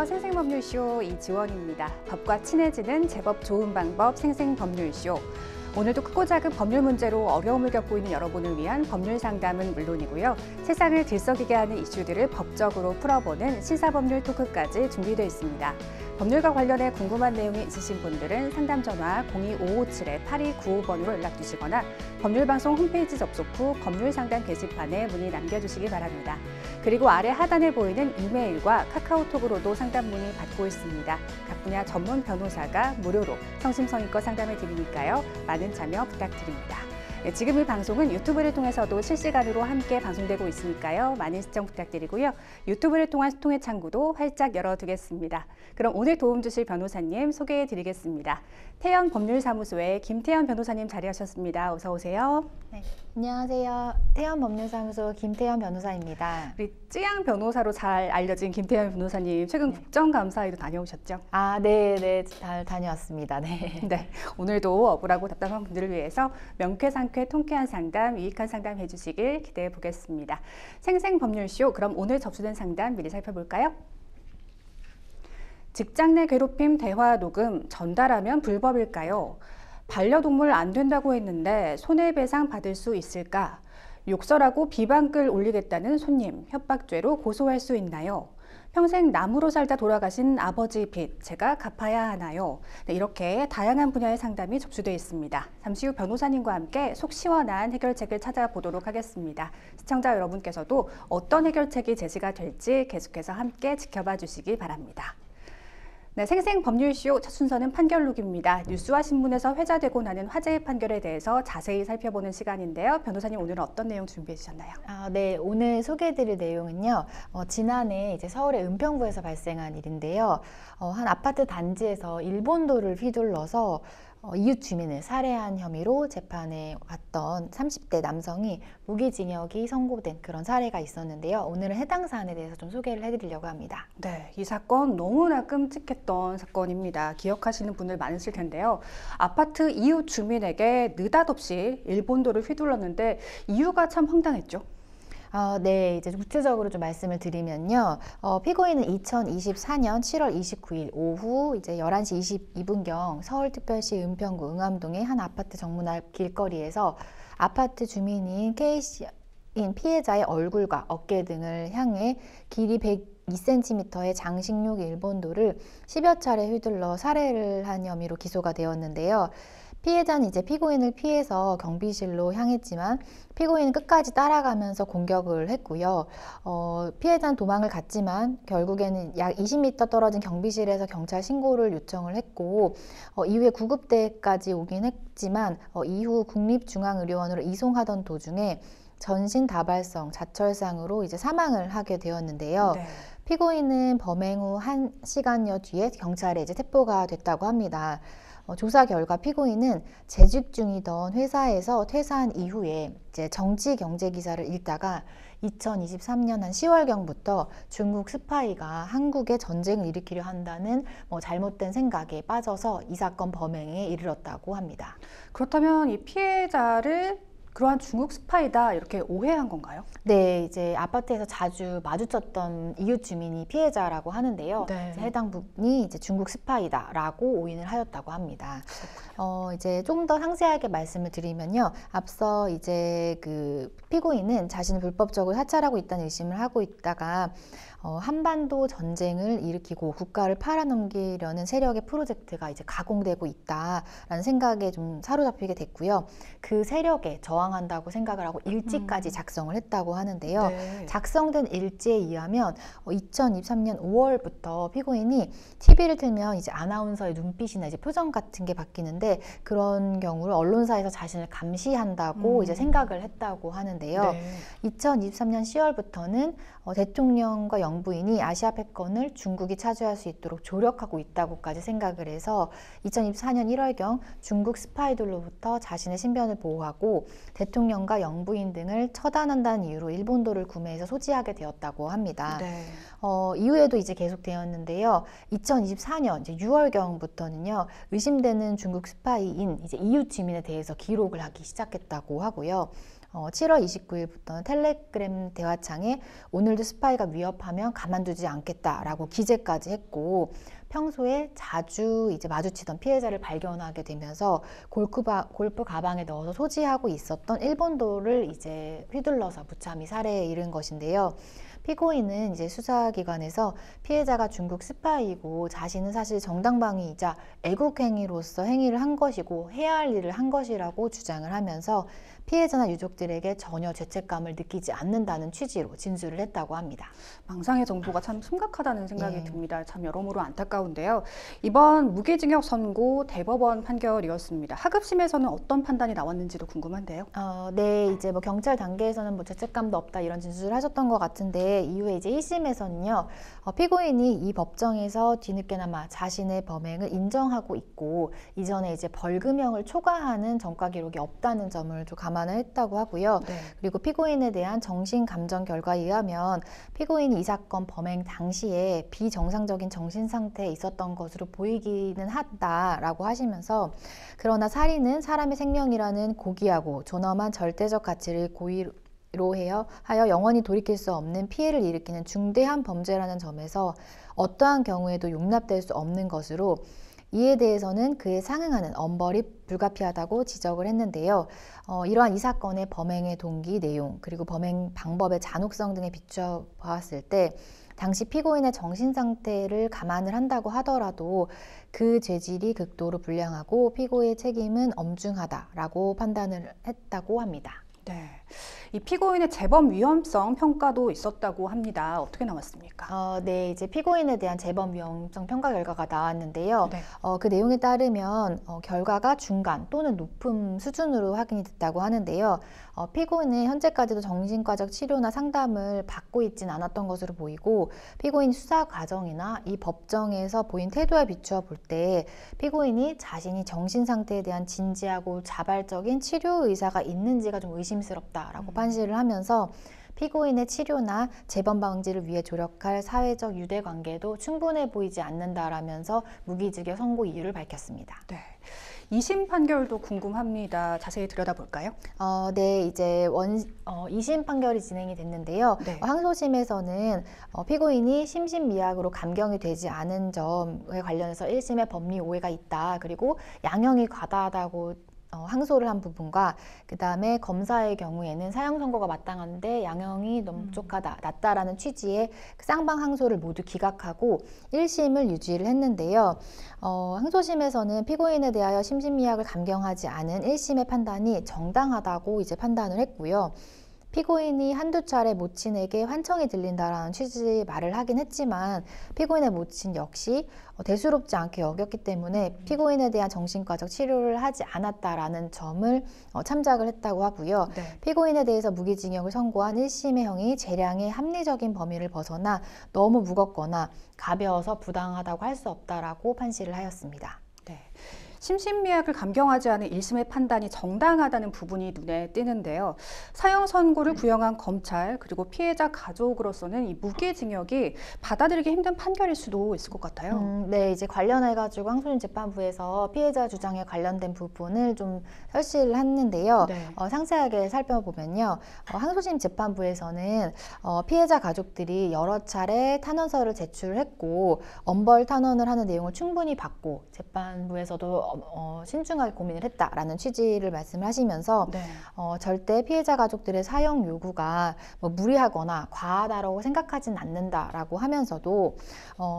안녕하세요. 생생법률쇼 이지원입니다. 법과 친해지는 제법 좋은 방법 생생법률쇼. 오늘도 크고 작은 법률 문제로 어려움을 겪고 있는 여러분을 위한 법률 상담은 물론이고요. 세상을 들썩이게 하는 이슈들을 법적으로 풀어보는 시사법률 토크까지 준비되어 있습니다. 법률과 관련해 궁금한 내용이 있으신 분들은 상담 전화 02557-8295번으로 연락 주시거나 법률방송 홈페이지 접속 후 법률상담 게시판에 문의 남겨주시기 바랍니다. 그리고 아래 하단에 보이는 이메일과 카카오톡으로도 상담 문의 받고 있습니다. 각 분야 전문 변호사가 무료로 성심성의껏 상담해 드리니까요. 많은 참여 부탁드립니다. 네, 지금 이 방송은 유튜브를 통해서도 실시간으로 함께 방송되고 있으니까요. 많은 시청 부탁드리고요. 유튜브를 통한 소통의 창구도 활짝 열어두겠습니다. 그럼 오늘 도움 주실 변호사님 소개해 드리겠습니다. 태연 법률사무소의 김태연 변호사님 자리하셨습니다. 어서 오세요. 네, 안녕하세요. 태연 법률사무소 김태연 변호사입니다. 우리 쯔양 변호사로 잘 알려진 김태연 변호사님, 최근 국정감사에도 다녀오셨죠? 네, 잘 다녀왔습니다. 네. 네, 오늘도 억울하고 답답한 분들을 위해서 명쾌상쾌 통쾌한 상담, 유익한 상담 해주시길 기대해 보겠습니다. 생생법률쇼, 그럼 오늘 접수된 상담 미리 살펴볼까요? 직장 내 괴롭힘 대화 녹음 전달하면 불법일까요? 반려동물 안 된다고 했는데 손해배상 받을 수 있을까? 욕설하고 비방글 올리겠다는 손님, 협박죄로 고소할 수 있나요? 평생 나무로 살다 돌아가신 아버지 빚 제가 갚아야 하나요? 네, 이렇게 다양한 분야의 상담이 접수되어 있습니다. 잠시 후 변호사님과 함께 속 시원한 해결책을 찾아보도록 하겠습니다. 시청자 여러분께서도 어떤 해결책이 제시가 될지 계속해서 함께 지켜봐 주시기 바랍니다. 네, 생생법률쇼 첫 순서는 판결록입니다. 뉴스와 신문에서 회자되고 나는 화제의 판결에 대해서 자세히 살펴보는 시간인데요. 변호사님, 오늘은 어떤 내용 준비해 주셨나요? 네, 오늘 소개해드릴 내용은요. 지난해 이제 서울의 은평구에서 발생한 일인데요. 한 아파트 단지에서 일본도를 휘둘러서 이웃 주민을 살해한 혐의로 재판에 왔던 30대 남성이 무기징역이 선고된 그런 사례가 있었는데요. 오늘은 해당 사안에 대해서 좀 소개를 해드리려고 합니다. 네, 이 사건 너무나 끔찍했던 사건입니다. 기억하시는 분들 많으실 텐데요. 아파트 이웃 주민에게 느닷없이 일본도를 휘둘렀는데 이유가 참 황당했죠. 네, 이제 구체적으로 좀 말씀을 드리면요. 피고인은 2024년 7월 29일 오후 이제 11시 22분경 서울특별시 은평구 응암동의 한 아파트 정문 앞 길거리에서 아파트 주민인 K씨인 피해자의 얼굴과 어깨 등을 향해 길이 102cm의 장식용 일본도를 10여 차례 휘둘러 살해를 한 혐의로 기소가 되었는데요. 피해자는 이제 피고인을 피해서 경비실로 향했지만 피고인은 끝까지 따라가면서 공격을 했고요. 피해자는 도망을 갔지만 결국에는 약 20m 떨어진 경비실에서 경찰 신고를 요청을 했고 이후에 구급대까지 오긴 했지만 이후 국립중앙의료원으로 이송하던 도중에 전신 다발성 자철상으로 이제 사망을 하게 되었는데요. 네. 피고인은 범행 후 1시간여 뒤에 경찰에 이제 체포가 됐다고 합니다. 조사 결과 피고인은 재직 중이던 회사에서 퇴사한 이후에 이제 정치 경제 기사를 읽다가 2023년 한 10월경부터 중국 스파이가 한국에 전쟁을 일으키려 한다는 잘못된 생각에 빠져서 이 사건 범행에 이르렀다고 합니다. 그렇다면 이 피해자를 그러한 중국 스파이다 이렇게 오해한 건가요? 네, 이제 아파트에서 자주 마주쳤던 이웃 주민이 피해자라고 하는데요. 네. 해당 분이 이제 중국 스파이다라고 오인을 하였다고 합니다. 이제 좀 더 상세하게 말씀을 드리면요. 앞서 이제 그 피고인은 자신을 불법적으로 사찰하고 있다는 의심을 하고 있다가 한반도 전쟁을 일으키고 국가를 팔아넘기려는 세력의 프로젝트가 이제 가공되고 있다라는 생각에 좀 사로잡히게 됐고요. 그 세력에 저항한다고 생각을 하고 일지까지 작성을 했다고 하는데요. 네. 작성된 일지에 의하면 2023년 5월부터 피고인이 TV를 틀면 이제 아나운서의 눈빛이나 이제 표정 같은 게 바뀌는데 그런 경우를 언론사에서 자신을 감시한다고 이제 생각을 했다고 하는데요. 네. 2023년 10월부터는 대통령과 영부인이 아시아 패권을 중국이 차지할 수 있도록 조력하고 있다고까지 생각을 해서 2024년 1월경 중국 스파이들로부터 자신의 신변을 보호하고 대통령과 영부인 등을 처단한다는 이유로 일본도를 구매해서 소지하게 되었다고 합니다. 네. 이후에도 이제 계속되었는데요. 2024년 이제 6월경부터는요, 의심되는 중국 스파이인 이제 이웃 주민에 대해서 기록을 하기 시작했다고 하고요. 7월 29일부터는 텔레그램 대화창에 오늘도 스파이가 위협하면 가만두지 않겠다라고 기재까지 했고, 평소에 자주 이제 마주치던 피해자를 발견하게 되면서 골프 가방에 넣어서 소지하고 있었던 일본도를 이제 휘둘러서 무참히 살해에 이른 것인데요. 피고인은 이제 수사기관에서 피해자가 중국 스파이이고 자신은 사실 정당방위이자 애국행위로서 행위를 한 것이고 해야 할 일을 한 것이라고 주장을 하면서 피해자나 유족들에게 전혀 죄책감을 느끼지 않는다는 취지로 진술을 했다고 합니다. 망상의 정도가 참 심각하다는 생각이 예. 듭니다. 참 여러모로 안타까운데요. 이번 무기징역 선고 대법원 판결이었습니다. 하급심에서는 어떤 판단이 나왔는지도 궁금한데요. 네, 이제 뭐 경찰 단계에서는 뭐 죄책감도 없다 이런 진술을 하셨던 것 같은데, 이후에 이제 1심에서는요, 피고인이 이 법정에서 뒤늦게나마 자신의 범행을 인정하고 있고 이전에 이제 벌금형을 초과하는 전과 기록이 없다는 점을 좀 감안을 했다고 하고요. 네. 그리고 피고인에 대한 정신 감정 결과에 의하면 피고인이 이 사건 범행 당시에 비정상적인 정신 상태에 있었던 것으로 보이기는 하다라고 하시면서, 그러나 살인은 사람의 생명이라는 고귀하고 존엄한 절대적 가치를 고의로 하여 영원히 돌이킬 수 없는 피해를 일으키는 중대한 범죄라는 점에서 어떠한 경우에도 용납될 수 없는 것으로, 이에 대해서는 그에 상응하는 엄벌이 불가피하다고 지적을 했는데요. 이러한 이 사건의 범행의 동기, 내용, 그리고 범행 방법의 잔혹성 등에 비추어 보았을 때 당시 피고인의 정신 상태를 감안을 한다고 하더라도 그 죄질이 극도로 불량하고 피고의 책임은 엄중하다라고 판단을 했다고 합니다. 네. 이 피고인의 재범 위험성 평가도 있었다고 합니다. 어떻게 나왔습니까? 네, 이제 피고인에 대한 재범 위험성 평가 결과가 나왔는데요. 네. 그 내용에 따르면 결과가 중간 또는 높음 수준으로 확인이 됐다고 하는데요. 피고인은 현재까지도 정신과적 치료나 상담을 받고 있진 않았던 것으로 보이고, 피고인 수사 과정이나 이 법정에서 보인 태도에 비추어 볼 때 피고인이 자신이 정신 상태에 대한 진지하고 자발적인 치료 의사가 있는지가 좀 의심스럽다라고 판시를 하면서 피고인의 치료나 재범 방지를 위해 조력할 사회적 유대 관계도 충분해 보이지 않는다라면서 무기징역 선고 이유를 밝혔습니다. 네. 2심 판결도 궁금합니다. 자세히 들여다볼까요? 네, 이제 2심 판결이 진행이 됐는데요. 네. 항소심에서는 피고인이 심신미약으로 감경이 되지 않은 점에 관련해서 1심에 법리 오해가 있다, 그리고 양형이 과다하다고 항소를 한 부분과, 그 다음에 검사의 경우에는 사형 선고가 마땅한데 양형이 너무 부족하다, 낮다라는 취지의 쌍방 항소를 모두 기각하고 1심을 유지를 했는데요. 항소심에서는 피고인에 대하여 심신미약을 감경하지 않은 1심의 판단이 정당하다고 이제 판단을 했고요. 피고인이 한두 차례 모친에게 환청이 들린다라는 취지의 말을 하긴 했지만 피고인의 모친 역시 대수롭지 않게 여겼기 때문에 피고인에 대한 정신과적 치료를 하지 않았다라는 점을 참작을 했다고 하고요. 네. 피고인에 대해서 무기징역을 선고한 1심의 형이 재량의 합리적인 범위를 벗어나 너무 무겁거나 가벼워서 부당하다고 할 수 없다라고 판시를 하였습니다. 네. 심신미약을 감경하지 않은 1심의 판단이 정당하다는 부분이 눈에 띄는데요. 사형 선고를 구형한 검찰 그리고 피해자 가족으로서는 이 무기징역이 받아들이기 힘든 판결일 수도 있을 것 같아요. 네, 이제 관련해가지고 항소심 재판부에서 피해자 주장에 관련된 부분을 좀 설시를 했는데요. 네. 상세하게 살펴보면요. 항소심 재판부에서는 피해자 가족들이 여러 차례 탄원서를 제출했고 엄벌 탄원을 하는 내용을 충분히 받고 재판부에서도 신중하게 고민을 했다라는 취지를 말씀을 하시면서 네. 절대 피해자 가족들의 사형 요구가 뭐 무리하거나 과하다라고 생각하진 않는다라고 하면서도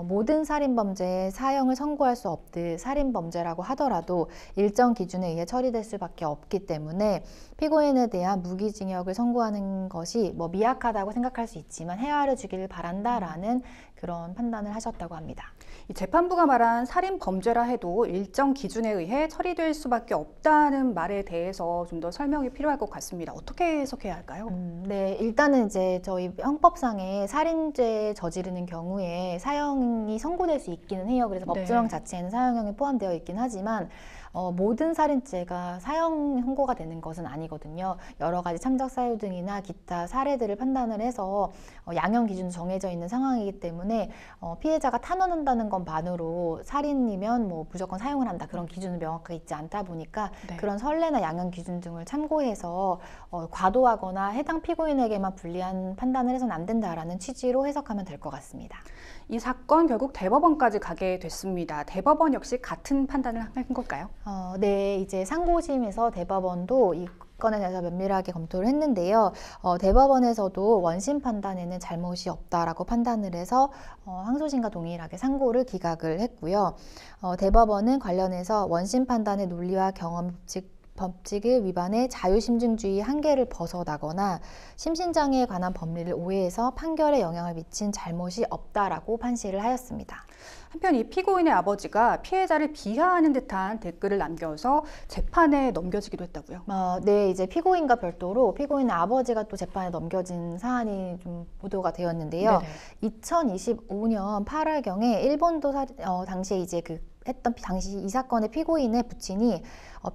모든 살인범죄에 사형을 선고할 수 없듯 살인범죄라고 하더라도 일정 기준에 의해 처리될 수밖에 없기 때문에 피고인에 대한 무기징역을 선고하는 것이 뭐 미약하다고 생각할 수 있지만 헤아려 주기를 바란다라는 그런 판단을 하셨다고 합니다. 이 재판부가 말한 살인 범죄라 해도 일정 기준에 의해 처리될 수밖에 없다는 말에 대해서 좀 더 설명이 필요할 것 같습니다. 어떻게 해석해야 할까요? 네, 일단은 이제 저희 형법상에 살인죄 저지르는 경우에 사형이 선고될 수 있기는 해요. 그래서 네. 법조항 자체에는 사형형이 포함되어 있긴 하지만 모든 살인죄가 사형 선고가 되는 것은 아니거든요. 여러 가지 참작 사유 등이나 기타 사례들을 판단을 해서 양형 기준이 정해져 있는 상황이기 때문에 피해자가 탄원한다는 것만으로 살인이면 뭐 무조건 사용을 한다, 그런 기준은 명확하게 있지 않다 보니까 네. 그런 선례나 양형 기준 등을 참고해서 과도하거나 해당 피고인에게만 불리한 판단을 해서는 안 된다라는 취지로 해석하면 될 것 같습니다. 이 사건 결국 대법원까지 가게 됐습니다. 대법원 역시 같은 판단을 한 걸까요? 네, 이제 상고심에서 대법원도 이 건에 대해서 면밀하게 검토를 했는데요. 대법원에서도 원심 판단에는 잘못이 없다라고 판단을 해서 항소심과 동일하게 상고를 기각을 했고요. 대법원은 관련해서 원심 판단의 논리와 경험 법칙을 위반해 자유심증주의 한계를 벗어나거나 심신장애에 관한 법리를 오해해서 판결에 영향을 미친 잘못이 없다라고 판시를 하였습니다. 한편 이 피고인의 아버지가 피해자를 비하하는 듯한 댓글을 남겨서 재판에 넘겨지기도 했다고요? 네, 이제 피고인과 별도로 피고인의 아버지가 또 재판에 넘겨진 사안이 좀 보도가 되었는데요. 네네. 2025년 8월경에 일본도 당시에 이제 당시 이 사건의 피고인의 부친이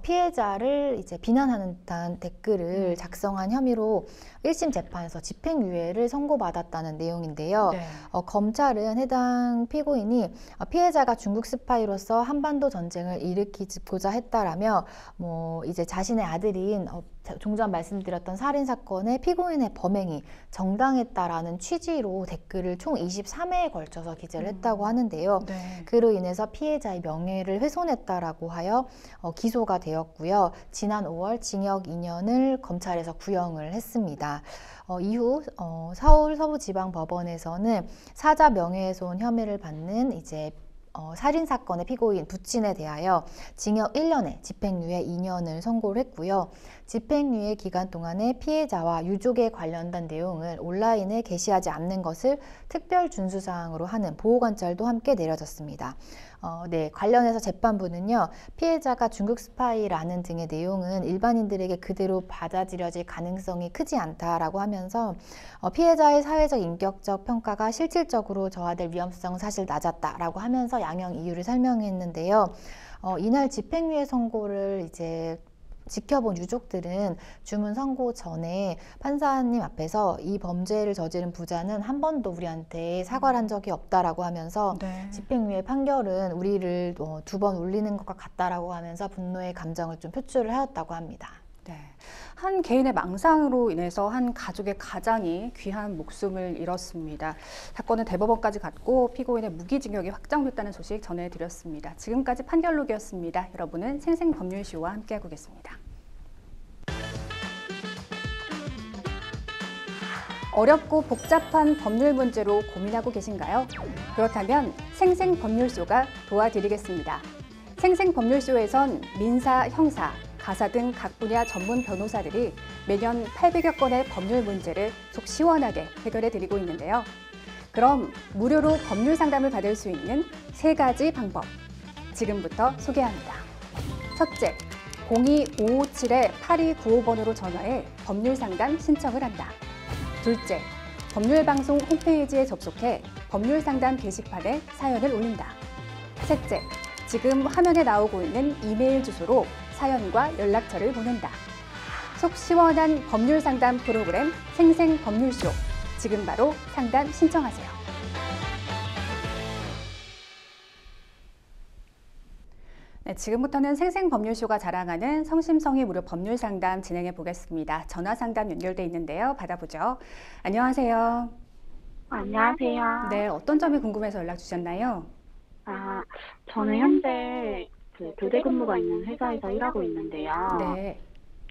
피해자를 이제 비난하는 듯한 댓글을 작성한 혐의로 1심 재판에서 집행유예를 선고받았다는 내용인데요. 네. 검찰은 해당 피고인이 피해자가 중국 스파이로서 한반도 전쟁을 일으키고자 했다라며 이제 자신의 아들인 종전 말씀드렸던 살인 사건의 피고인의 범행이 정당했다라는 취지로 댓글을 총 23회에 걸쳐서 기재를 했다고 하는데요. 네. 그로 인해서 피해자의 명예를 훼손했다라고 하여 기소가 되었고요. 지난 5월 징역 2년을 검찰에서 구형을 했습니다. 이후 서울 서부지방법원에서는 사자 명예훼손 혐의를 받는 이제 살인 사건의 피고인 부친에 대하여 징역 1년에 집행유예 2년을 선고를 했고요. 집행유예 기간 동안에 피해자와 유족에 관련된 내용을 온라인에 게시하지 않는 것을 특별 준수사항으로 하는 보호관찰도 함께 내려졌습니다. 네, 관련해서 재판부는요, 피해자가 중국 스파이라는 등의 내용은 일반인들에게 그대로 받아들여질 가능성이 크지 않다라고 하면서 피해자의 사회적 인격적 평가가 실질적으로 저하될 위험성 사실 낮았다라고 하면서 양형 이유를 설명했는데요. 이날 집행유예 선고를 이제 지켜본 유족들은 주문 선고 전에 판사님 앞에서 이 범죄를 저지른 부자는 한 번도 우리한테 사과를 한 적이 없다라고 하면서 네. 집행유예 판결은 우리를 2번 울리는 것과 같다라고 하면서 분노의 감정을 좀 표출을 하였다고 합니다. 네. 한 개인의 망상으로 인해서 한 가족의 가장이 귀한 목숨을 잃었습니다. 사건은 대법원까지 갔고 피고인의 무기징역이 확정됐다는 소식 전해드렸습니다. 지금까지 판결록이었습니다. 여러분은 생생법률쇼와 함께하고 계십니다. 어렵고 복잡한 법률 문제로 고민하고 계신가요? 그렇다면 생생법률쇼가 도와드리겠습니다. 생생법률쇼에선 민사, 형사, 가사 등 각 분야 전문 변호사들이 매년 800여 건의 법률 문제를 속 시원하게 해결해 드리고 있는데요. 그럼 무료로 법률 상담을 받을 수 있는 3가지 방법, 지금부터 소개합니다. 첫째, 02-557-8295번으로 전화해 법률 상담 신청을 한다. 둘째, 법률방송 홈페이지에 접속해 법률 상담 게시판에 사연을 올린다. 셋째, 지금 화면에 나오고 있는 이메일 주소로 사연과 연락처를 보낸다. 속 시원한 법률 상담 프로그램 생생법률쇼. 지금 바로 상담 신청하세요. 네, 지금부터는 생생법률쇼가 자랑하는 성심성의 무료 법률 상담 진행해 보겠습니다. 전화 상담 연결돼 있는데요. 받아보죠. 안녕하세요. 안녕하세요. 네, 어떤 점이 궁금해서 연락 주셨나요? 저는 현재 교대 근무가 있는 회사에서 일하고 있는데요. 네.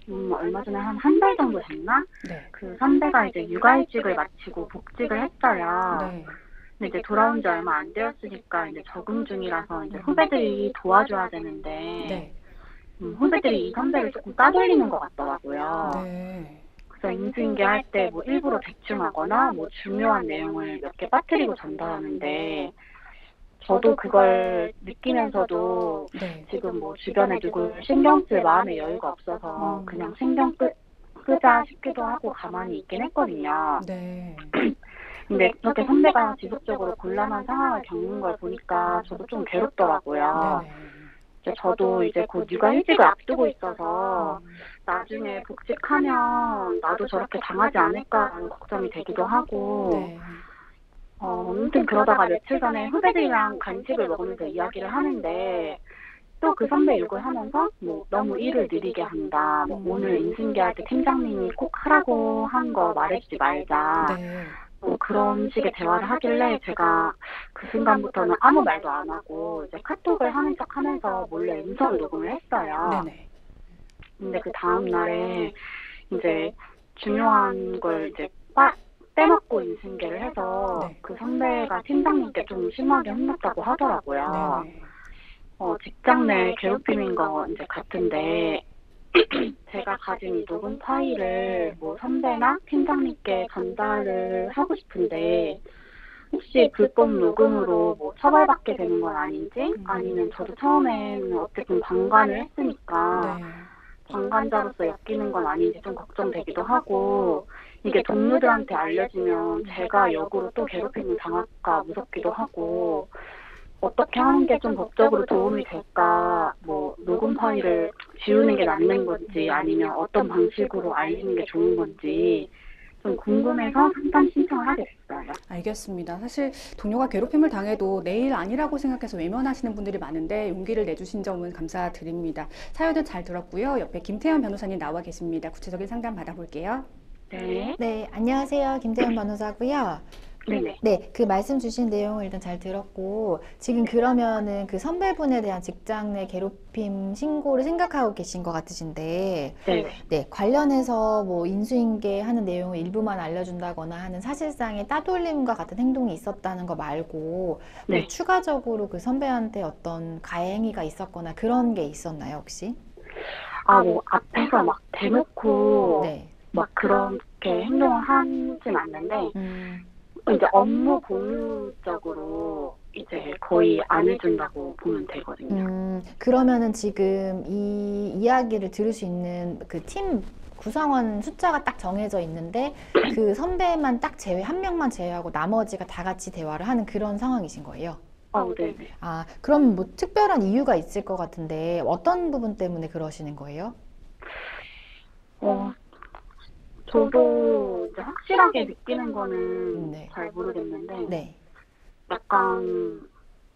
얼마 전에 한 달 정도 됐나? 네. 그 선배가 이제 육아일직을 마치고 복직을 했어요. 네. 근데 이제 돌아온 지 얼마 안 되었으니까 이제 적응 중이라서 이제 후배들이 도와줘야 되는데, 네. 후배들이 이 선배를 조금 따돌리는 것 같더라고요. 네. 그래서 인수인계할 때 뭐 일부러 대충하거나 뭐 중요한 내용을 몇 개 빠뜨리고 전달하는데, 저도 그걸 느끼면서도 네. 지금 뭐 주변에 누굴 신경 쓸 마음의 여유가 없어서 그냥 신경 끄자 싶기도 하고 가만히 있긴 했거든요. 네. 근데 그렇게 선배가 지속적으로 곤란한 상황을 겪는 걸 보니까 저도 좀 괴롭더라고요. 네네. 저도 이제 곧 육아휴직을 앞두고 있어서 나중에 복직하면 나도 저렇게 당하지 않을까라는 걱정이 되기도 하고, 네. 아무튼 그러다가 며칠 전에 후배들이랑 간식을 먹으면서 이야기를 하는데, 또 그 선배 욕을 하면서 뭐 너무 일을 느리게 한다, 뭐 오늘 인수인계할 때 팀장님이 꼭 하라고 한 거 말해주지 말자, 네. 뭐 그런 식의 대화를 하길래 제가 그 순간부터는 아무 말도 안 하고 이제 카톡을 하는 척 하면서 몰래 음성 녹음을 했어요. 네네. 근데 그 다음 날에 이제 중요한 걸 이제 빼먹고 인수인계를 해서 네. 그 선배가 팀장님께 좀 심하게 혼났다고 하더라고요. 네네. 직장 내 괴롭힘인 거 이제 같은데 제가 가진 이 녹음 파일을 뭐 선배나 팀장님께 전달을 하고 싶은데 혹시 불법 녹음으로 뭐 처벌받게 되는 건 아닌지, 아니면 저도 처음에는 어쨌든 방관을 했으니까 네. 방관자로서 엮이는 건 아닌지 좀 걱정되기도 하고, 이게 동료들한테 알려지면 제가 역으로 또 괴롭힘을 당할까 무섭기도 하고, 어떻게 하는 게 좀 법적으로 도움이 될까, 뭐 녹음 파일을 지우는 게 낫는 건지 아니면 어떤 방식으로 알리는 게 좋은 건지 좀 궁금해서 상담 신청을 하게 됐어요. 알겠습니다. 사실 동료가 괴롭힘을 당해도 내 일 아니라고 생각해서 외면하시는 분들이 많은데 용기를 내주신 점은 감사드립니다. 사연은 잘 들었고요. 옆에 김태현 변호사님 나와 계십니다. 구체적인 상담 받아볼게요. 네. 네, 안녕하세요. 김태현 변호사고요. 네네. 네, 그 말씀 주신 내용을 일단 잘 들었고, 지금 그러면은 그 선배분에 대한 직장 내 괴롭힘 신고를 생각하고 계신 것 같으신데, 네네. 네, 관련해서 뭐 인수인계 하는 내용을 일부만 알려준다거나 하는 사실상의 따돌림과 같은 행동이 있었다는 거 말고, 뭐 네. 추가적으로 그 선배한테 어떤 가해 행위가 있었거나 그런 게 있었나요, 혹시? 뭐 앞에서 막 대놓고 네. 막 그렇게 행동을 하진 않는데 이제 업무 공유적으로 이제 거의 안 해준다고 보면 되거든요. 그러면은 지금 이 이야기를 들을 수 있는 그 팀 구성원 숫자가 딱 정해져 있는데 그 선배만 딱 한 명만 제외하고 나머지가 다 같이 대화를 하는 그런 상황이신 거예요? 네네. 아, 그럼 뭐 특별한 이유가 있을 것 같은데 어떤 부분 때문에 그러시는 거예요? 저도 이제 확실하게 느끼는 거는 네. 잘 모르겠는데 네. 약간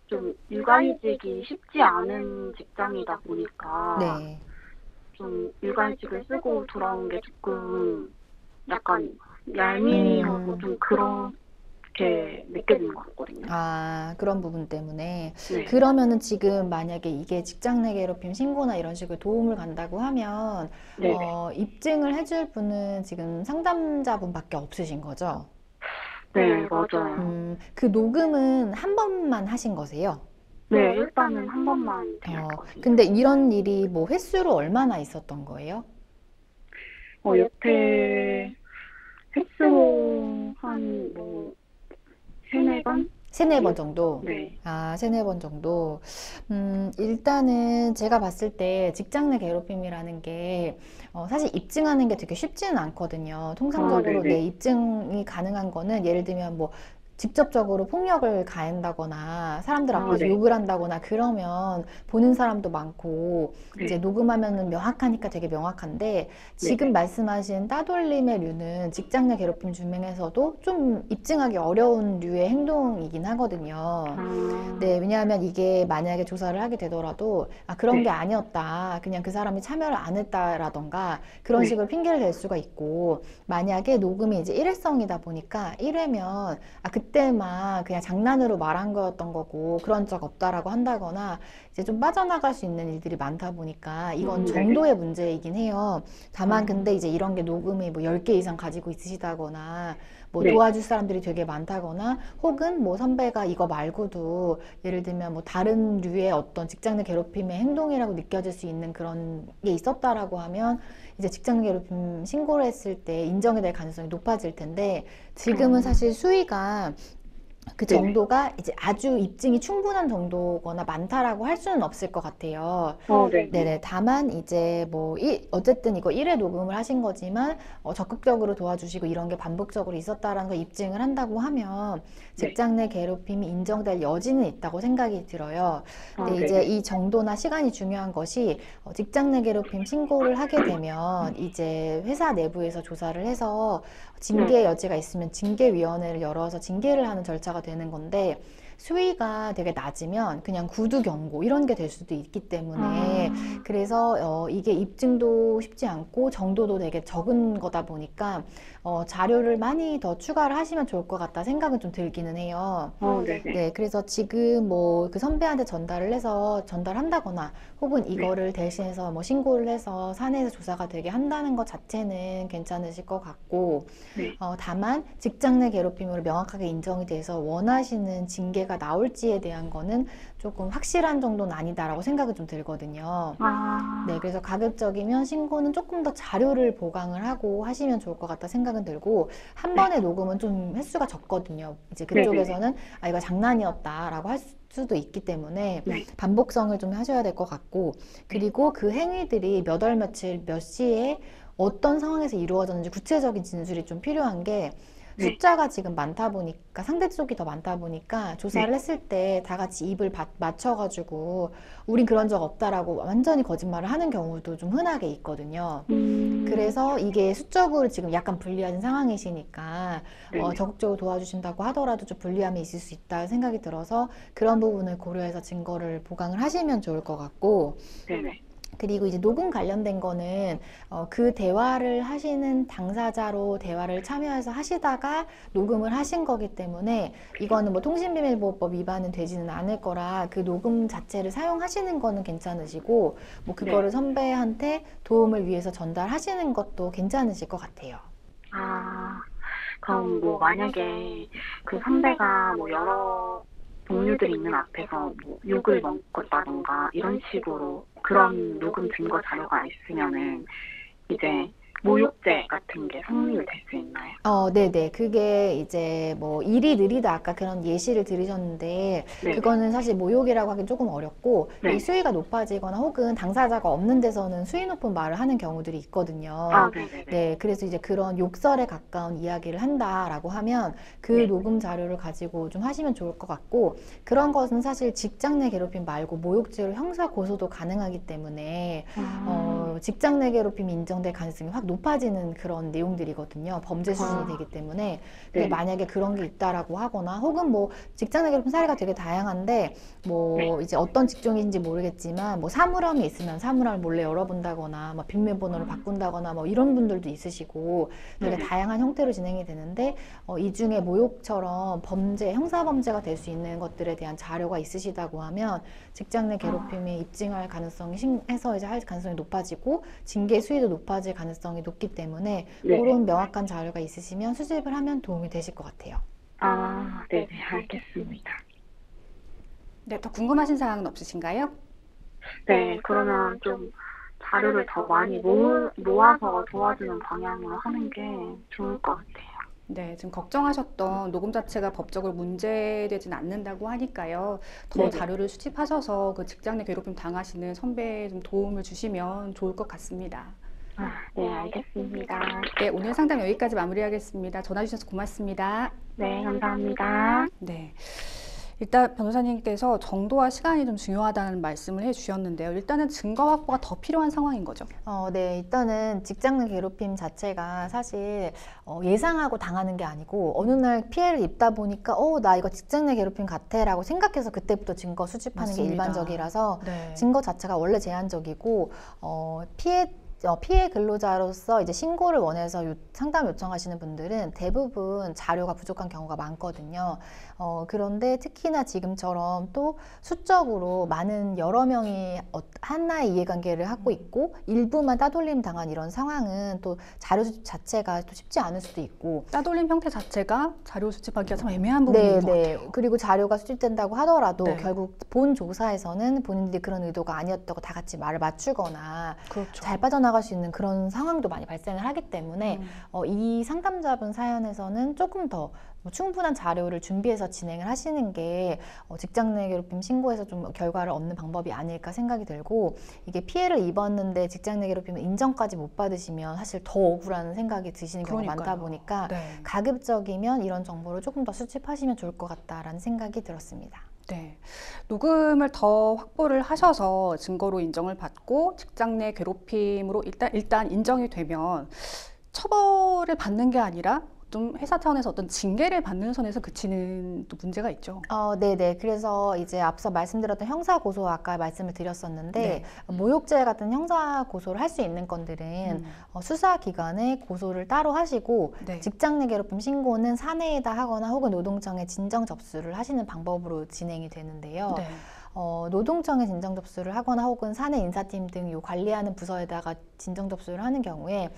좀 육아휴직이 쉽지 않은 직장이다 보니까 네. 좀 육아휴직을 쓰고 돌아온 게 조금 약간 얄미워서 좀 그렇게 느껴지는 것 같거든요. 아, 그런 부분 때문에. 네. 그러면은 지금 만약에 이게 직장 내 괴롭힘 신고나 이런 식으로 도움을 간다고 하면, 네네. 입증을 해줄 분은 지금 상담자분밖에 없으신 거죠? 네, 맞아요. 그 녹음은 한 번만 하신 거세요? 네, 일단은 한 번만 돼야 할 것 같아요. 근데 이런 일이 뭐 횟수로 얼마나 있었던 거예요? 여태 횟수로 한 뭐 세네 번? 세네 번 정도? 네. 아, 세네 번 정도. 일단은 제가 봤을 때 직장 내 괴롭힘이라는 게 사실 입증하는 게 되게 쉽지는 않거든요. 통상적으로 네네. 내 입증이 가능한 거는 예를 들면 뭐 직접적으로 폭력을 가한다거나 사람들 앞에서 네. 욕을 한다거나 그러면 보는 사람도 많고 네. 이제 녹음하면은 명확하니까 되게 명확한데 지금 말씀하신 따돌림의 류는 직장 내 괴롭힘 중에서도 좀 입증하기 어려운 류의 행동이긴 하거든요. 네, 왜냐하면 이게 만약에 조사를 하게 되더라도 그런 네. 게 아니었다. 그냥 그 사람이 참여를 안 했다라던가 그런 네. 식으로 핑계를 댈 수가 있고 만약에 녹음이 이제 일회성이다 보니까 1회면 그때만 그냥 장난으로 말한 거였던 거고 그런 적 없다라고 한다거나 이제 좀 빠져나갈 수 있는 일들이 많다 보니까 이건 정도의 문제이긴 해요. 다만 근데 이제 이런 게 녹음이 뭐 10개 이상 가지고 있으시다거나 뭐 도와줄 사람들이 되게 많다거나 혹은 뭐 선배가 이거 말고도 예를 들면 뭐 다른 류의 어떤 직장 내 괴롭힘의 행동이라고 느껴질 수 있는 그런 게 있었다라고 하면 이제 직장 내 괴롭힘 신고를 했을 때 인정이 될 가능성이 높아질 텐데 지금은 사실 수위가 그 네네. 정도가 이제 아주 입증이 충분한 정도거나 많다라고 할 수는 없을 것 같아요. 네네. 네네. 다만 이제 뭐 어쨌든 이거 1회 녹음을 하신 거지만 적극적으로 도와주시고 이런 게 반복적으로 있었다라는 걸 입증을 한다고 하면 직장 내 괴롭힘이 인정될 여지는 있다고 생각이 들어요. 근데 이제 네네. 이 정도나 시간이 중요한 것이 직장 내 괴롭힘 신고를 하게 되면 이제 회사 내부에서 조사를 해서 징계 여지가 있으면 징계위원회를 열어서 징계를 하는 절차가 되는 건데 수위가 되게 낮으면 그냥 구두 경고 이런 게 될 수도 있기 때문에 그래서 이게 입증도 쉽지 않고 정도도 되게 적은 거다 보니까 자료를 많이 더 추가를 하시면 좋을 것 같다 생각은 좀 들기는 해요. 네네. 네, 그래서 지금 뭐 그 선배한테 전달을 해서 전달한다거나 혹은 이거를 대신해서 뭐 신고를 해서 사내에서 조사가 되게 한다는 것 자체는 괜찮으실 것 같고 네. 다만 직장 내 괴롭힘으로 명확하게 인정이 돼서 원하시는 징계가 나올지에 대한 거는 조금 확실한 정도는 아니다라고 생각이 좀 들거든요. 네, 그래서 가급적이면 신고는 조금 더 자료를 보강을 하고 하시면 좋을 것 같다 생각은 들고 한 번의 녹음은 좀 횟수가 적거든요. 이제 그쪽에서는 아 이거 장난이었다라고 할 수도 있기 때문에 네. 반복성을 좀 하셔야 될 것 같고 그리고 그 행위들이 몇 월 며칠 몇 시에 어떤 상황에서 이루어졌는지 구체적인 진술이 좀 필요한 게 숫자가 지금 많다 보니까 상대 쪽이 더 많다 보니까 조사를 했을 때 다 같이 입을 맞춰가지고 우린 그런 적 없다라고 완전히 거짓말을 하는 경우도 좀 흔하게 있거든요. 그래서 이게 수적으로 지금 약간 불리한 상황이시니까 적극적으로 도와주신다고 하더라도 좀 불리함이 있을 수 있다 생각이 들어서 그런 부분을 고려해서 증거를 보강을 하시면 좋을 것 같고 네네. 그리고 이제 녹음 관련된 거는 그 대화를 하시는 당사자로 대화를 참여해서 하시다가 녹음을 하신 거기 때문에 이거는 뭐 통신비밀보호법 위반은 되지는 않을 거라 그 녹음 자체를 사용하시는 거는 괜찮으시고 뭐 그거를 선배한테 도움을 위해서 전달하시는 것도 괜찮으실 것 같아요. 그럼 뭐 만약에 그 선배가 뭐 여러 동료들이 있는 앞에서 뭐 욕을 먹었다던가 이런 식으로 그런 녹음 증거 자료가 있으면은 이제 모욕죄 같은 게 성립이 될 수 있나요? 네네. 그게 이제 뭐 일이 느리다 아까 그런 예시를 들으셨는데 네. 그거는 사실 모욕이라고 하긴 조금 어렵고 네. 이 수위가 높아지거나 혹은 당사자가 없는 데서는 수위 높은 말을 하는 경우들이 있거든요. 네네네. 네, 그래서 이제 그런 욕설에 가까운 이야기를 한다라고 하면 그 네. 녹음 자료를 가지고 좀 하시면 좋을 것 같고 그런 것은 사실 직장 내 괴롭힘 말고 모욕죄로 형사 고소도 가능하기 때문에 직장 내 괴롭힘이 인정될 가능성이 확 높아지는 그런 내용들이거든요. 범죄 수준이 되기 때문에 네. 만약에 그런 게 있다라고 하거나 혹은 뭐 직장 내 괴롭힘 사례가 되게 다양한데 뭐 이제 어떤 직종인지 모르겠지만 뭐 사물함이 있으면 사물함을 몰래 열어본다거나 뭐 비밀번호를 바꾼다거나 뭐 이런 분들도 있으시고 되게 다양한 형태로 진행이 되는데 이 중에 모욕처럼 범죄, 형사 범죄가 될 수 있는 것들에 대한 자료가 있으시다고 하면 직장 내 괴롭힘이 입증할 가능성이 해서 이제 할 가능성이 높아지고 징계 수위도 높아질 가능성이 높기 때문에 그런 명확한 자료가 있으시면 수집을 하면 도움이 되실 것 같아요. 네네, 알겠습니다. 네, 더 궁금하신 사항은 없으신가요? 네, 그러면 좀 자료를 더 많이 모아서 도와주는 방향으로 하는 게 좋을 것 같아요. 네, 지금 걱정하셨던 녹음 자체가 법적으로 문제되진 않는다고 하니까요. 더 자료를 수집하셔서 그 직장 내 괴롭힘 당하시는 선배에 좀 도움을 주시면 좋을 것 같습니다. 네, 알겠습니다. 네, 오늘 상담 여기까지 마무리하겠습니다. 전화 주셔서 고맙습니다. 네, 감사합니다. 네. 일단 변호사님께서 정도와 시간이 좀 중요하다는 말씀을 해주셨는데요. 일단은 증거 확보가 더 필요한 상황인 거죠. 네, 일단은 직장 내 괴롭힘 자체가 사실 예상하고 당하는 게 아니고 어느 날 피해를 입다 보니까 나 이거 직장 내 괴롭힘 같아라고 생각해서 그때부터 증거 수집하는 맞습니다. 게 일반적이라서 네. 증거 자체가 원래 제한적이고 피해 근로자로서 이제 신고를 원해서 상담 요청하시는 분들은 대부분 자료가 부족한 경우가 많거든요. 그런데 특히나 지금처럼 또 수적으로 많은 여러 명이 하나의 이해관계를 하고 있고 일부만 따돌림 당한 이런 상황은 또 자료 수집 자체가 또 쉽지 않을 수도 있고 따돌림 형태 자체가 자료 수집하기가 참 애매한 부분인 것 같아요. 그리고 자료가 수집된다고 하더라도 결국 본 조사에서는 본인들이 그런 의도가 아니었다고 다 같이 말을 맞추거나 그렇죠. 잘 빠져나가 나갈 수 있는 그런 상황도 많이 발생을 하기 때문에 이 상담자분 사연에서는 조금 더 충분한 자료를 준비해서 진행을 하시는 게 직장 내 괴롭힘 신고에서 좀 결과를 얻는 방법이 아닐까 생각이 들고, 이게 피해를 입었는데 직장 내 괴롭힘을 인정까지 못 받으시면 사실 더 억울한 생각이 드시는 경우가 많다 보니까 가급적이면 이런 정보를 조금 더 수집하시면 좋을 것 같다라는 생각이 들었습니다. 네, 녹음을 더 확보를 하셔서 증거로 인정을 받고 직장 내 괴롭힘으로 일단 인정이 되면 처벌을 받는 게 아니라 좀 회사 차원에서 어떤 징계를 받는 선에서 그치는 또 문제가 있죠. 네네. 그래서 이제 앞서 말씀드렸던 형사 고소 아까 말씀을 드렸었는데, 모욕죄 같은 형사 고소를 할 수 있는 건들은 수사기관에 고소를 따로 하시고, 직장 내 괴롭힘 신고는 사내에다 하거나 혹은 노동청에 진정 접수를 하시는 방법으로 진행이 되는데요. 노동청에 진정 접수를 하거나 혹은 사내 인사팀 등 요 관리하는 부서에다가 진정 접수를 하는 경우에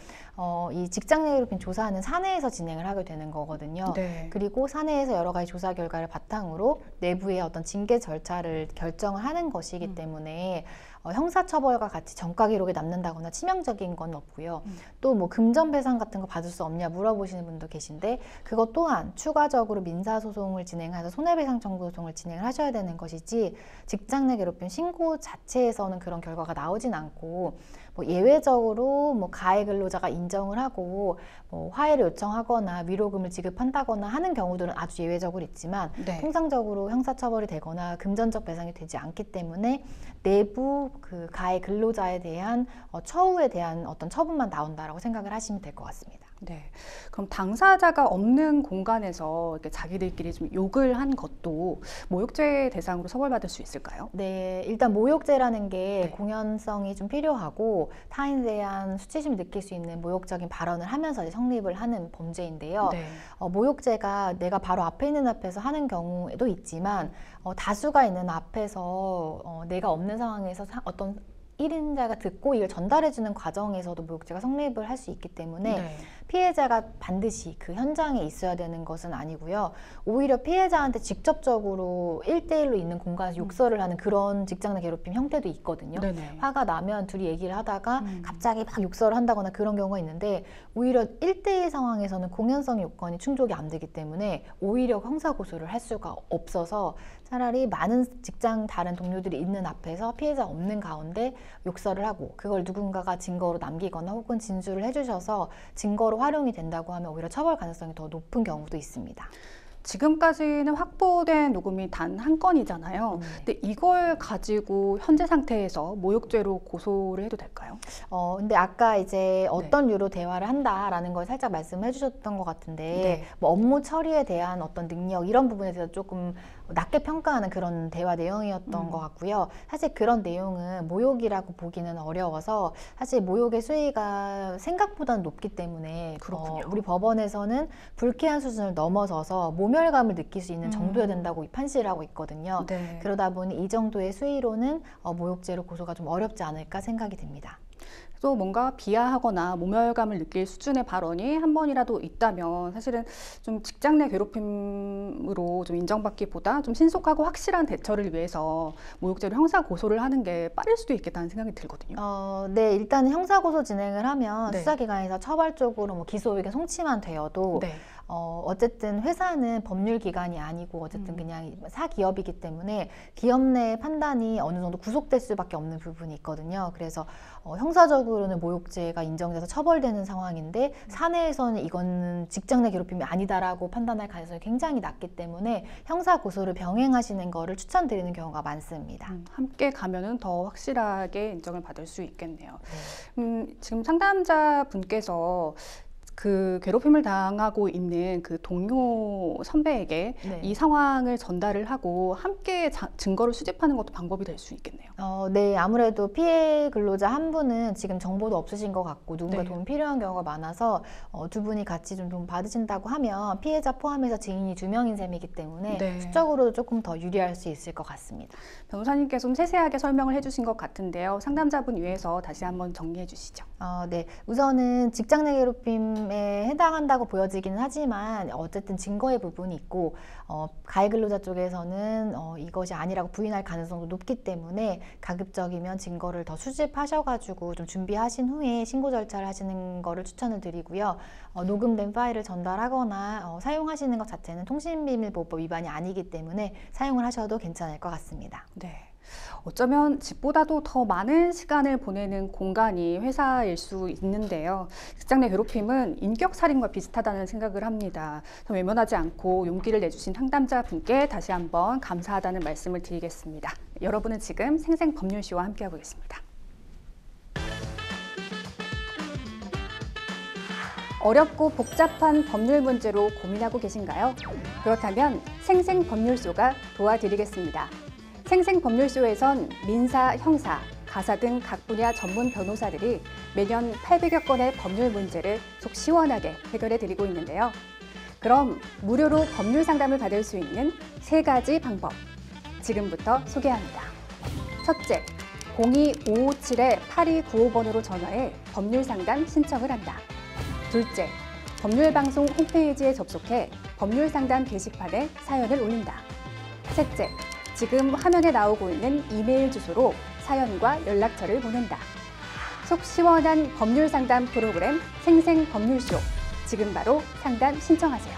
이 직장 내 괴롭힘 조사는 사내에서 진행을 하게 되는 거거든요. 그리고 사내에서 여러 가지 조사 결과를 바탕으로 내부의 어떤 징계 절차를 결정을 하는 것이기 때문에 형사처벌과 같이 전과 기록에 남는다거나 치명적인 건 없고요. 또 뭐 금전배상 같은 거 받을 수 없냐 물어보시는 분도 계신데, 그것 또한 추가적으로 민사소송을 진행해서 손해배상 청구 소송을 진행을 하셔야 되는 것이지, 직장 내 괴롭힘 신고 자체에서는 그런 결과가 나오진 않고, 뭐 예외적으로 뭐 가해 근로자가 인정을 하고 뭐 화해를 요청하거나 위로금을 지급한다거나 하는 경우들은 아주 예외적으로 있지만, 통상적으로 형사처벌이 되거나 금전적 배상이 되지 않기 때문에 내부 그 가해 근로자에 대한 처우에 대한 어떤 처분만 나온다라고 생각을 하시면 될 것 같습니다. 네, 그럼 당사자가 없는 공간에서 이렇게 자기들끼리 좀 욕을 한 것도 모욕죄 대상으로 처벌받을 수 있을까요? 네, 일단 모욕죄라는 게 공연성이 좀 필요하고 타인에 대한 수치심을 느낄 수 있는 모욕적인 발언을 하면서 성립을 하는 범죄인데요. 모욕죄가 내가 바로 앞에 있는 앞에서 하는 경우에도 있지만, 다수가 있는 앞에서 내가 없는 상황에서 어떤 1인자가 듣고 이걸 전달해주는 과정에서도 모욕죄가 성립을 할 수 있기 때문에 피해자가 반드시 그 현장에 있어야 되는 것은 아니고요. 오히려 피해자한테 직접적으로 1대1로 있는 공간에서 욕설을 하는 그런 직장 내 괴롭힘 형태도 있거든요. 화가 나면 둘이 얘기를 하다가 갑자기 막 욕설을 한다거나 그런 경우가 있는데, 오히려 1대1 상황에서는 공연성 요건이 충족이 안 되기 때문에 오히려 형사고소를 할 수가 없어서 차라리 많은 직장 다른 동료들이 있는 앞에서 피해자 없는 가운데 욕설을 하고 그걸 누군가가 증거로 남기거나 혹은 진술을 해주셔서 증거로 활용이 된다고 하면 오히려 처벌 가능성이 더 높은 경우도 있습니다. 지금까지는 확보된 녹음이 단 한 건이잖아요. 근데 이걸 가지고 현재 상태에서 모욕죄로 고소를 해도 될까요? 근데 아까 이제 어떤 류로 대화를 한다라는 걸 살짝 말씀해 주셨던 것 같은데, 뭐 업무 처리에 대한 어떤 능력 이런 부분에 대해서 조금 낮게 평가하는 그런 대화 내용이었던 것 같고요. 사실 그런 내용은 모욕이라고 보기는 어려워서 사실 모욕의 수위가 생각보다는 높기 때문에 우리 법원에서는 불쾌한 수준을 넘어서서 모멸감을 느낄 수 있는 정도여야 된다고 판시를 하고 있거든요. 그러다 보니 이 정도의 수위로는 모욕죄로 고소가 좀 어렵지 않을까 생각이 듭니다. 또 뭔가 비하하거나 모멸감을 느낄 수준의 발언이 한 번이라도 있다면 사실은 좀 직장 내 괴롭힘으로 좀 인정받기보다 좀 신속하고 확실한 대처를 위해서 모욕죄로 형사 고소를 하는 게 빠를 수도 있겠다는 생각이 들거든요. 네, 일단 형사 고소 진행을 하면 수사기관에서 처벌적으로 뭐 기소 의견 송치만 되어도 어쨌든 회사는 법률기관이 아니고 어쨌든 그냥 사기업이기 때문에 기업 내 판단이 어느 정도 구속될 수밖에 없는 부분이 있거든요. 그래서 형사적으로는 모욕죄가 인정돼서 처벌되는 상황인데 사내에서는 이거는 직장 내 괴롭힘이 아니다라고 판단할 가능성이 굉장히 낮기 때문에 형사 고소를 병행하시는 거를 추천드리는 경우가 많습니다. 함께 가면은 더 확실하게 인정을 받을 수 있겠네요. 지금 상담자분께서 그 괴롭힘을 당하고 있는 그 동료 선배에게 이 상황을 전달을 하고 함께 증거를 수집하는 것도 방법이 될 수 있겠네요. 네, 아무래도 피해 근로자 한 분은 지금 정보도 없으신 것 같고 누군가 도움 필요한 경우가 많아서 두 분이 같이 좀 도움 받으신다고 하면 피해자 포함해서 증인이 2명인 셈이기 때문에 수적으로도 조금 더 유리할 수 있을 것 같습니다. 변호사님께서 좀 세세하게 설명을 해주신 것 같은데요. 상담자분 위해서 다시 한번 정리해 주시죠. 네, 우선은 직장 내 괴롭힘 농담에 해당한다고 보여지기는 하지만 어쨌든 증거의 부분이 있고 가해 근로자 쪽에서는 이것이 아니라고 부인할 가능성도 높기 때문에 가급적이면 증거를 더 수집하셔가지고 좀 준비하신 후에 신고 절차를 하시는 거를 추천을 드리고요. 녹음된 파일을 전달하거나 사용하시는 것 자체는 통신비밀보호법 위반이 아니기 때문에 사용을 하셔도 괜찮을 것 같습니다. 네. 어쩌면 집보다도 더 많은 시간을 보내는 공간이 회사일 수 있는데요. 직장 내 괴롭힘은 인격살인과 비슷하다는 생각을 합니다. 외면하지 않고 용기를 내주신 상담자분께 다시 한번 감사하다는 말씀을 드리겠습니다. 여러분은 지금 생생법률쇼와 함께하고 계십니다. 어렵고 복잡한 법률 문제로 고민하고 계신가요? 그렇다면 생생법률쇼가 도와드리겠습니다. 생생법률쇼에선 민사, 형사, 가사 등 각 분야 전문 변호사들이 매년 800여 건의 법률 문제를 속 시원하게 해결해 드리고 있는데요. 그럼 무료로 법률 상담을 받을 수 있는 3가지 방법, 지금부터 소개합니다. 첫째, 02-557-8295번으로 전화해 법률 상담 신청을 한다. 둘째, 법률방송 홈페이지에 접속해 법률 상담 게시판에 사연을 올린다. 셋째, 지금 화면에 나오고 있는 이메일 주소로 사연과 연락처를 보낸다. 속 시원한 법률 상담 프로그램 생생법률쇼. 지금 바로 상담 신청하세요.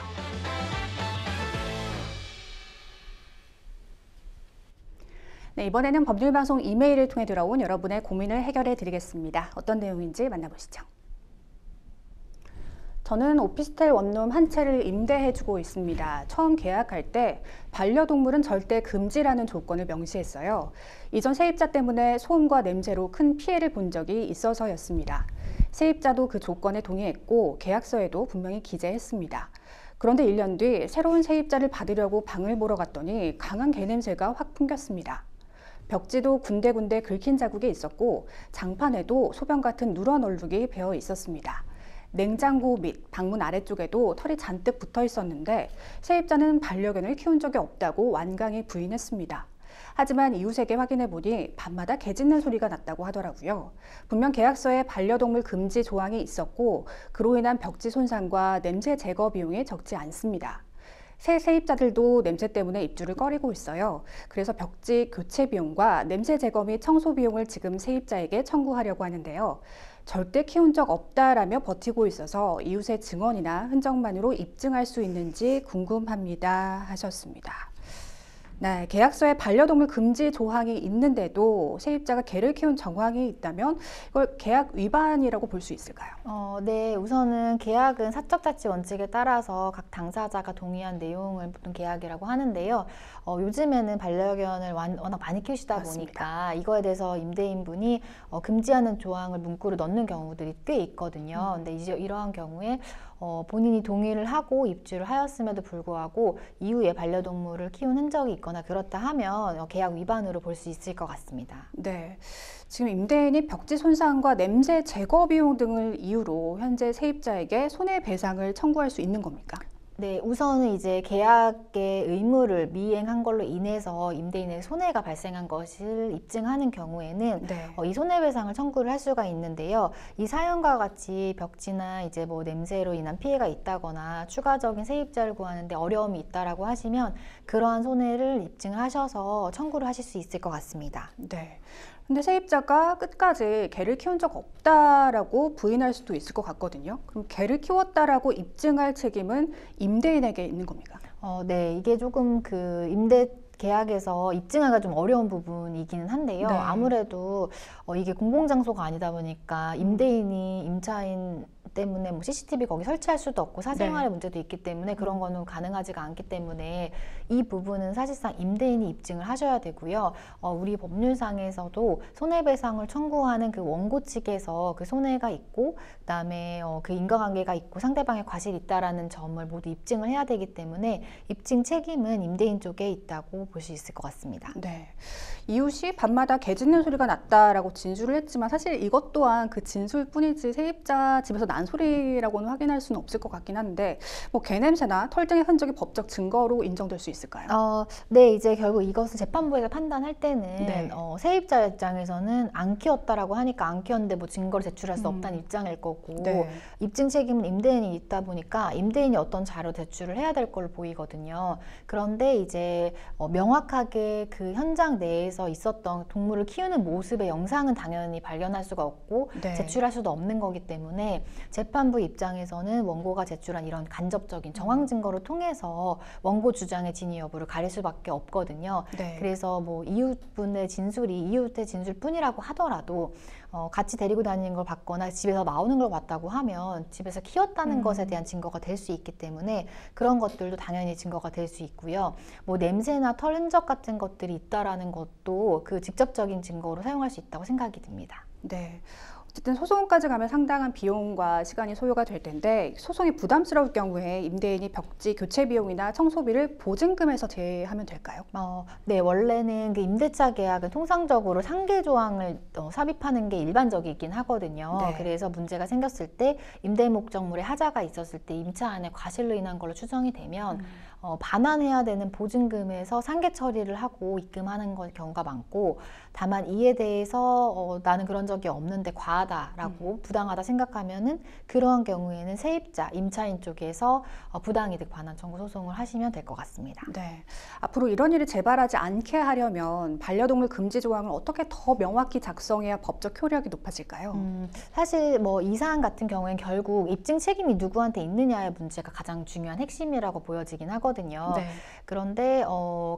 네, 이번에는 법률방송 이메일을 통해 들어온 여러분의 고민을 해결해 드리겠습니다. 어떤 내용인지 만나보시죠. 저는 오피스텔 원룸 한 채를 임대해주고 있습니다. 처음 계약할 때 반려동물은 절대 금지라는 조건을 명시했어요. 이전 세입자 때문에 소음과 냄새로 큰 피해를 본 적이 있어서였습니다. 세입자도 그 조건에 동의했고 계약서에도 분명히 기재했습니다. 그런데 1년 뒤 새로운 세입자를 받으려고 방을 보러 갔더니 강한 개냄새가 확 풍겼습니다. 벽지도 군데군데 긁힌 자국이 있었고 장판에도 소변 같은 누런 얼룩이 배어 있었습니다. 냉장고 및 방문 아래쪽에도 털이 잔뜩 붙어 있었는데 세입자는 반려견을 키운 적이 없다고 완강히 부인했습니다. 하지만 이웃에게 확인해 보니 밤마다 개 짖는 소리가 났다고 하더라고요. 분명 계약서에 반려동물 금지 조항이 있었고 그로 인한 벽지 손상과 냄새 제거 비용이 적지 않습니다. 새 세입자들도 냄새 때문에 입주를 꺼리고 있어요. 그래서 벽지 교체 비용과 냄새 제거 및 청소 비용을 지금 세입자에게 청구하려고 하는데요. 절대 키운 적 없다라며 버티고 있어서 이웃의 증언이나 흔적만으로 입증할 수 있는지 궁금합니다 하셨습니다. 네, 계약서에 반려동물 금지 조항이 있는데도 세입자가 개를 키운 정황이 있다면 이걸 계약 위반이라고 볼 수 있을까요? 네, 우선은 계약은 사적자치 원칙에 따라서 각 당사자가 동의한 내용을 보통 계약이라고 하는데요. 요즘에는 반려견을 워낙 많이 키우시다 보니까 이거에 대해서 임대인분이 금지하는 조항을 문구로 넣는 경우들이 꽤 있거든요. 근데 이제 이러한 경우에 본인이 동의를 하고 입주를 하였음에도 불구하고 이후에 반려동물을 키운 흔적이 있거나 그렇다 하면 계약 위반으로 볼 수 있을 것 같습니다. 네, 지금 임대인이 벽지 손상과 냄새 제거 비용 등을 이유로 현재 세입자에게 손해배상을 청구할 수 있는 겁니까? 네, 우선은 이제 계약의 의무를 미행한 걸로 인해서 임대인의 손해가 발생한 것을 입증하는 경우에는 이 손해배상을 청구를 할 수가 있는데요. 이 사연과 같이 벽지나 이제 뭐 냄새로 인한 피해가 있다거나 추가적인 세입자를 구하는데 어려움이 있다라고 하시면 그러한 손해를 입증을 하셔서 청구를 하실 수 있을 것 같습니다. 네. 근데 세입자가 끝까지 개를 키운 적 없다라고 부인할 수도 있을 것 같거든요. 그럼 개를 키웠다라고 입증할 책임은 임대인에게 있는 겁니까? 네, 이게 조금 그 임대 계약에서 입증하기가 좀 어려운 부분이기는 한데요. 아무래도 이게 공공장소가 아니다 보니까 임대인이 임차인 때문에 뭐 CCTV 거기 설치할 수도 없고 사생활의 문제도 있기 때문에 그런 거는 가능하지가 않기 때문에 이 부분은 사실상 임대인이 입증을 하셔야 되고요. 우리 법률상에서도 손해배상을 청구하는 그 원고 측에서 그 손해가 있고 그다음에 그 인과관계가 있고 상대방의 과실이 있다라는 점을 모두 입증을 해야 되기 때문에 입증 책임은 임대인 쪽에 있다고 볼 수 있을 것 같습니다. 네. 이웃이 밤마다 개 짖는 소리가 났다라고 진술을 했지만 사실 이것 또한 그 진술뿐이지 세입자 집에서 난 잔소리라고는 확인할 수는 없을 것 같긴 한데 뭐 개냄새나 털 등의 흔적이 법적 증거로 인정될 수 있을까요? 네, 이제 결국 이것을 재판부에서 판단할 때는 네. 세입자 입장에서는 안 키웠다라고 하니까 안 키웠는데 뭐 증거를 제출할 수 없다는 입장일 거고 네. 입증 책임은 임대인이 있다 보니까 임대인이 어떤 자료 제출을 해야 될 걸로 보이거든요. 그런데 이제 명확하게 그 현장 내에서 있었던 동물을 키우는 모습의 영상은 당연히 발견할 수가 없고 네. 제출할 수도 없는 거기 때문에 재판부 입장에서는 원고가 제출한 이런 간접적인 정황 증거를 통해서 원고 주장의 진위 여부를 가릴 수밖에 없거든요. 네. 그래서 뭐 이웃분의 진술이 이웃의 진술뿐이라고 하더라도 같이 데리고 다니는 걸 봤거나 집에서 나오는 걸 봤다고 하면 집에서 키웠다는 것에 대한 증거가 될 수 있기 때문에 그런 것들도 당연히 증거가 될 수 있고요. 뭐 냄새나 털 흔적 같은 것들이 있다라는 것도 그 직접적인 증거로 사용할 수 있다고 생각이 듭니다. 네. 어쨌든 소송까지 가면 상당한 비용과 시간이 소요가 될 텐데 소송이 부담스러울 경우에 임대인이 벽지 교체 비용이나 청소비를 보증금에서 제외하면 될까요? 네, 원래는 그 임대차 계약은 통상적으로 상계 조항을 삽입하는 게 일반적이긴 하거든요. 네. 그래서 문제가 생겼을 때 임대 목적물에 하자가 있었을 때 임차 안에 과실로 인한 걸로 추정이 되면 반환해야 되는 보증금에서 상계 처리를 하고 입금하는 경우가 많고, 다만 이에 대해서 나는 그런 적이 없는데 과하다라고 부당하다 생각하면은 그러한 경우에는 세입자, 임차인 쪽에서 부당이득 반환 청구 소송을 하시면 될 것 같습니다. 네. 앞으로 이런 일이 재발하지 않게 하려면 반려동물 금지 조항을 어떻게 더 명확히 작성해야 법적 효력이 높아질까요? 사실 뭐 이 사안 같은 경우엔 결국 입증 책임이 누구한테 있느냐의 문제가 가장 중요한 핵심이라고 보여지긴 하거든요. 네. 그런데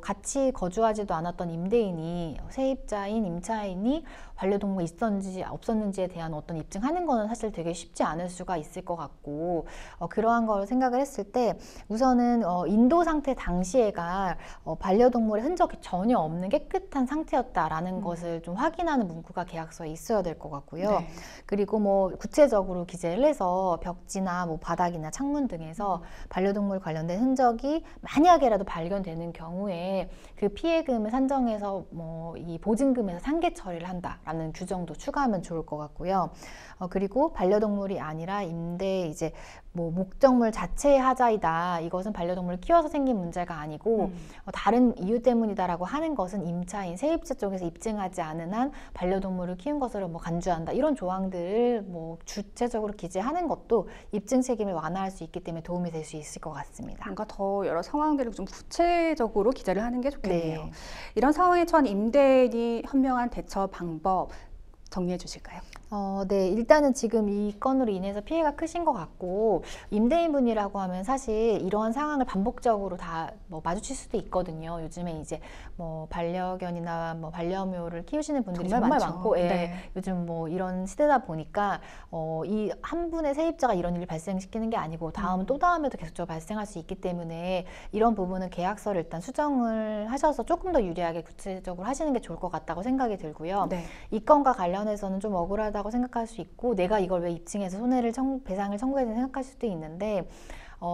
같이 거주하지도 않았던 임대인이 세입자인 임차인이 반려동물이 있었는지 없었는지에 대한 어떤 입증하는 거는 사실 되게 쉽지 않을 수가 있을 것 같고, 그러한 걸 생각을 했을 때 우선은 인도 상태 당시에가 반려동물의 흔적이 전혀 없는 깨끗한 상태였다라는 것을 좀 확인하는 문구가 계약서에 있어야 될 것 같고요. 네. 그리고 뭐 구체적으로 기재를 해서 벽지나 뭐 바닥이나 창문 등에서 반려동물 관련된 흔적이 만약에라도 발견되는 경우에 그 피해금을 산정해서 뭐 이 보증금에서 상계 처리를 한다라는 규정도 추가하면 좋을 것 같고요. 그리고 반려동물이 아니라 임대 이제 뭐 목적물 자체의 하자이다, 이것은 반려동물을 키워서 생긴 문제가 아니고 다른 이유 때문이다라고 하는 것은 임차인 세입자 쪽에서 입증하지 않은 한 반려동물을 키운 것으로 뭐 간주한다, 이런 조항들을 뭐 주체적으로 기재하는 것도 입증 책임을 완화할 수 있기 때문에 도움이 될 수 있을 것 같습니다. 뭔가 더 여러 상황들을 좀 구체적으로 기재를 하는 게 좋겠네요. 네. 이런 상황에 처한 임대인이 현명한 대처 방법 정리해 주실까요? 네, 일단은 지금 이 건으로 인해서 피해가 크신 것 같고, 임대인분이라고 하면 사실 이러한 상황을 반복적으로 다 뭐 마주칠 수도 있거든요. 요즘에 이제 뭐 반려견이나 뭐 반려묘를 키우시는 분들이 정말 많죠. 많고, 예, 네. 요즘 뭐 이런 시대다 보니까 이 한 분의 세입자가 이런 일을 발생시키는 게 아니고 다음 또 다음에도 계속적으로 발생할 수 있기 때문에 이런 부분은 계약서를 일단 수정을 하셔서 조금 더 유리하게 구체적으로 하시는 게 좋을 것 같다고 생각이 들고요. 네. 이 건과 관련해서는 좀 억울하다고 생각할 수 있고, 내가 이걸 왜 입증해서 배상을 청구해야 되나 생각할 수도 있는데,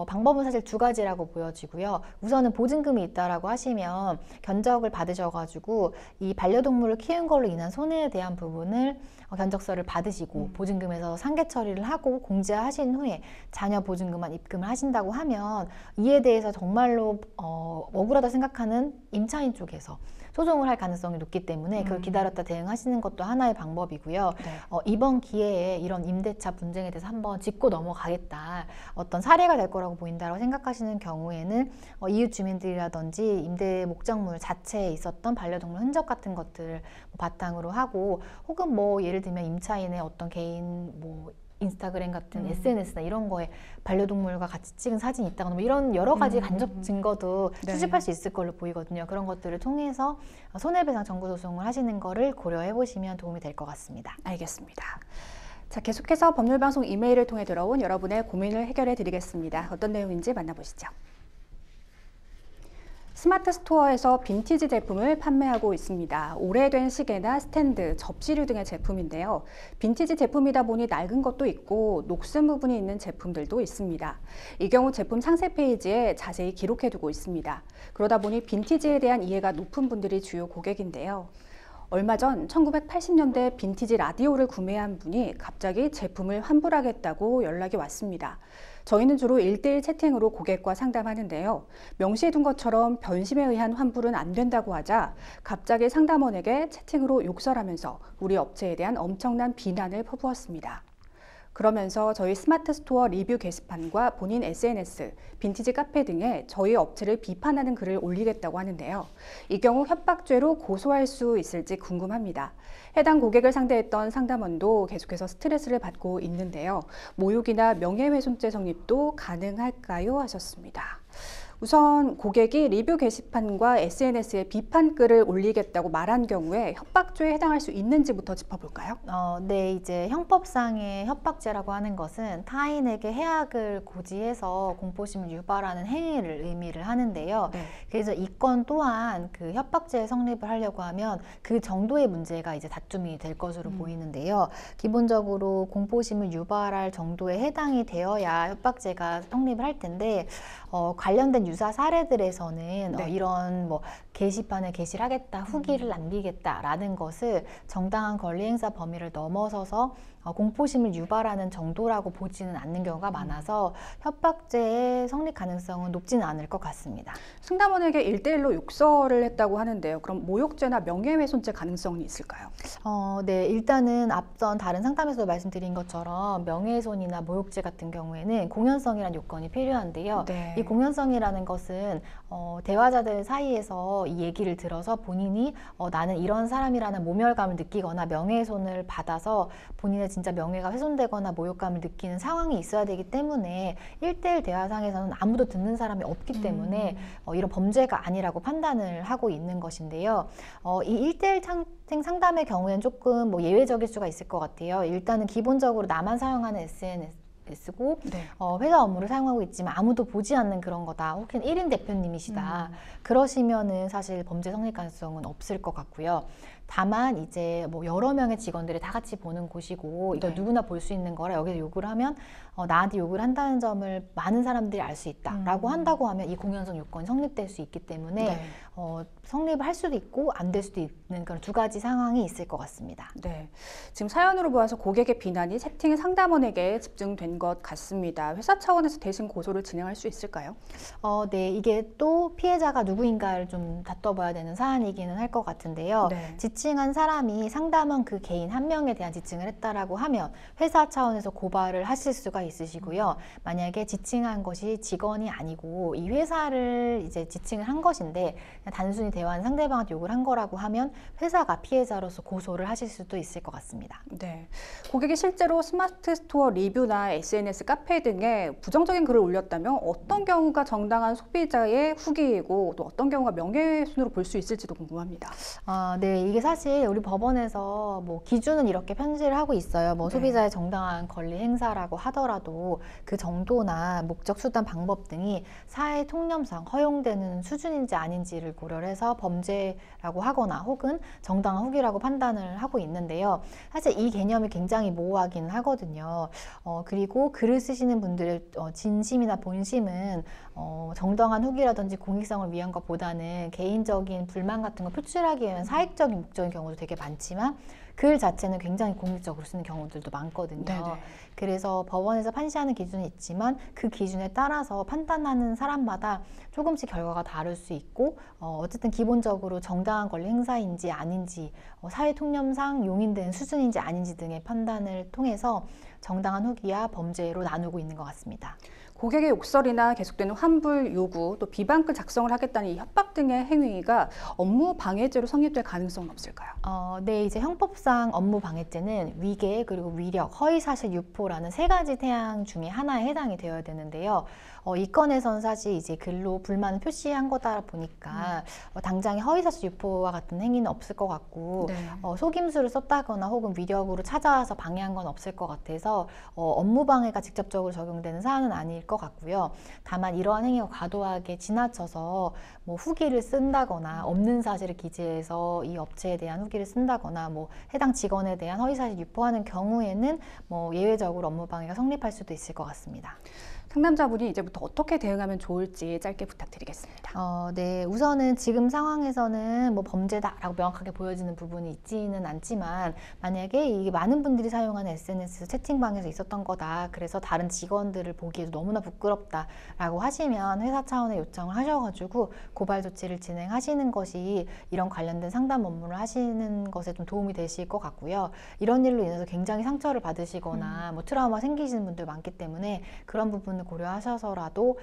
방법은 사실 두 가지라고 보여지고요. 우선은 보증금이 있다라고 하시면 견적을 받으셔가지고 이 반려동물을 키운 걸로 인한 손해에 대한 부분을 견적서를 받으시고 보증금에서 상계 처리를 하고 공제하신 후에 자녀 보증금만 입금을 하신다고 하면 이에 대해서 정말로 억울하다 생각하는 임차인 쪽에서 소송을 할 가능성이 높기 때문에 그걸 기다렸다 대응하시는 것도 하나의 방법이고요. 네. 이번 기회에 이런 임대차 분쟁에 대해서 한번 짚고 넘어가겠다, 어떤 사례가 될 거라고 보인다고 생각하시는 경우에는 이웃 주민들이라든지 임대 목적물 자체에 있었던 반려동물 흔적 같은 것들을 바탕으로 하고, 혹은 뭐 예를 들면 임차인의 어떤 개인 뭐 인스타그램 같은 SNS나 이런 거에 반려동물과 같이 찍은 사진이 있다거나 뭐 이런 여러 가지 간접 증거도 네. 수집할 수 있을 걸로 보이거든요. 그런 것들을 통해서 손해배상 청구 소송을 하시는 거를 고려해 보시면 도움이 될 것 같습니다. 알겠습니다. 자, 계속해서 법률방송 이메일을 통해 들어온 여러분의 고민을 해결해 드리겠습니다. 어떤 내용인지 만나보시죠. 스마트 스토어에서 빈티지 제품을 판매하고 있습니다. 오래된 시계나 스탠드, 접시류 등의 제품인데요. 빈티지 제품이다 보니 낡은 것도 있고 녹슨 부분이 있는 제품들도 있습니다. 이 경우 제품 상세 페이지에 자세히 기록해두고 있습니다. 그러다 보니 빈티지에 대한 이해가 높은 분들이 주요 고객인데요. 얼마 전 1980년대 빈티지 라디오를 구매한 분이 갑자기 제품을 환불하겠다고 연락이 왔습니다. 저희는 주로 1대1 채팅으로 고객과 상담하는데요. 명시해둔 것처럼 변심에 의한 환불은 안 된다고 하자 갑자기 상담원에게 채팅으로 욕설하면서 우리 업체에 대한 엄청난 비난을 퍼부었습니다. 그러면서 저희 스마트 스토어 리뷰 게시판과 본인 SNS, 빈티지 카페 등에 저희 업체를 비판하는 글을 올리겠다고 하는데요. 이 경우 협박죄로 고소할 수 있을지 궁금합니다. 해당 고객을 상대했던 상담원도 계속해서 스트레스를 받고 있는데요. 모욕이나 명예훼손죄 성립도 가능할까요? 하셨습니다. 우선 고객이 리뷰 게시판과 SNS에 비판글을 올리겠다고 말한 경우에 협박죄에 해당할 수 있는지부터 짚어볼까요? 네, 이제 형법상의 협박죄라고 하는 것은 타인에게 해악을 고지해서 공포심을 유발하는 행위를 의미를 하는데요. 네. 그래서 이 건 또한 그 협박죄에 성립을 하려고 하면 그 정도의 문제가 이제 다툼이 될 것으로 보이는데요. 기본적으로 공포심을 유발할 정도에 해당이 되어야 협박죄가 성립을 할 텐데 관련된 유사 사례들에서는 네. 이런 뭐 게시판에 게시를 하겠다, 후기를 남기겠다라는 것을 정당한 권리 행사 범위를 넘어서서 공포심을 유발하는 정도라고 보지는 않는 경우가 많아서 협박죄의 성립 가능성은 높지는 않을 것 같습니다. 상담원에게 1대1로 욕설을 했다고 하는데요. 그럼 모욕죄나 명예훼손죄 가능성이 있을까요? 네, 일단은 앞선 다른 상담에서도 말씀드린 것처럼 명예훼손이나 모욕죄 같은 경우에는 공연성이라는 요건이 필요한데요. 네. 이 공연성이라는 것은 대화자들 사이에서 이 얘기를 들어서 본인이 나는 이런 사람이라는 모멸감을 느끼거나 명예훼손을 받아서 본인의 진짜 명예가 훼손되거나 모욕감을 느끼는 상황이 있어야 되기 때문에 1대1 대화상에서는 아무도 듣는 사람이 없기 때문에 이런 범죄가 아니라고 판단을 하고 있는 것인데요. 이 1대1 상담의 경우에는 조금 뭐 예외적일 수가 있을 것 같아요. 일단은 기본적으로 나만 사용하는 SNS고 네. 회사 업무를 사용하고 있지만 아무도 보지 않는 그런 거다. 혹은 1인 대표님이시다. 그러시면은 사실 범죄 성립 가능성은 없을 것 같고요. 다만 이제 뭐 여러 명의 직원들이 다 같이 보는 곳이고 이거 네. 누구나 볼 수 있는 거라 여기서 욕을 하면 나한테 욕을 한다는 점을 많은 사람들이 알 수 있다라고 한다고 하면 이 공연성 요건이 성립될 수 있기 때문에 네. 성립을 할 수도 있고 안 될 수도 있는 그런 두 가지 상황이 있을 것 같습니다. 네, 지금 사연으로 보아서 고객의 비난이 채팅 상담원에게 집중된 것 같습니다. 회사 차원에서 대신 고소를 진행할 수 있을까요? 네, 이게 또 피해자가 누구인가를 좀 다퉈봐야 되는 사안이기는 할 것 같은데요. 네. 지칭한 사람이 상담원 그 개인 한 명에 대한 지칭을 했다라고 하면 회사 차원에서 고발을 하실 수가 있으시고요. 만약에 지칭한 것이 직원이 아니고 이 회사를 이제 지칭을 한 것인데 그냥 단순히 대화한 상대방한테 욕을 한 거라고 하면 회사가 피해자로서 고소를 하실 수도 있을 것 같습니다. 네, 고객이 실제로 스마트 스토어 리뷰나 SNS 카페 등에 부정적인 글을 올렸다면 어떤 경우가 정당한 소비자의 후기이고 또 어떤 경우가 명예훼손으로 볼 수 있을지도 궁금합니다. 네, 이게 사실 우리 법원에서 뭐 기준은 이렇게 편지를 하고 있어요. 뭐 네. 소비자의 정당한 권리 행사라고 하더라도 그 정도나 목적, 수단, 방법 등이 사회 통념상 허용되는 수준인지 아닌지를 고려를 해서 범죄라고 하거나 혹은 정당한 후기라고 판단을 하고 있는데요. 사실 이 개념이 굉장히 모호하긴 하거든요. 그리고 글을 쓰시는 분들의 진심이나 본심은 정당한 후기라든지 공익성을 위한 것보다는 개인적인 불만 같은 거 표출하기 위한 사익적인 목적인 경우도 되게 많지만 글 자체는 굉장히 공익적으로 쓰는 경우들도 많거든요. 네네. 그래서 법원에서 판시하는 기준이 있지만 그 기준에 따라서 판단하는 사람마다 조금씩 결과가 다를 수 있고 어쨌든 기본적으로 정당한 권리 행사인지 아닌지 사회 통념상 용인된 수준인지 아닌지 등의 판단을 통해서 정당한 후기와 범죄로 나누고 있는 것 같습니다. 고객의 욕설이나 계속되는 환불 요구, 또 비방글 작성을 하겠다는 이 협박 등의 행위가 업무 방해죄로 성립될 가능성은 없을까요? 네, 이제 형법상 업무 방해죄는 위계 그리고 위력, 허위사실 유포라는 세 가지 태양 중에 하나에 해당이 되어야 되는데요. 이 건에서는 사실 이제 글로 불만을 표시한 거다 보니까 당장에 허위사실 유포와 같은 행위는 없을 것 같고 네. 속임수를 썼다거나 혹은 위력으로 찾아와서 방해한 건 없을 것 같아서 업무 방해가 직접적으로 적용되는 사안은 아닐 것 같고요. 다만 이러한 행위가 과도하게 지나쳐서 뭐 후기를 쓴다거나 없는 사실을 기재해서 이 업체에 대한 후기를 쓴다거나 뭐 해당 직원에 대한 허위사실 유포하는 경우에는 뭐 예외적으로 상습적으로 업무 방해가 성립할 수도 있을 것 같습니다. 상담자분이 이제부터 어떻게 대응하면 좋을지 짧게 부탁드리겠습니다. 네, 우선은 지금 상황에서는 뭐 범죄다라고 명확하게 보여지는 부분이 있지는 않지만 만약에 이게 많은 분들이 사용하는 SNS 채팅방에서 있었던 거다. 그래서 다른 직원들을 보기에도 너무나 부끄럽다라고 하시면 회사 차원의 요청을 하셔가지고 고발 조치를 진행하시는 것이 이런 관련된 상담 업무를 하시는 것에 좀 도움이 되실 것 같고요. 이런 일로 인해서 굉장히 상처를 받으시거나 뭐 트라우마 생기시는 분들 많기 때문에 그런 부분을 고려하셔서라도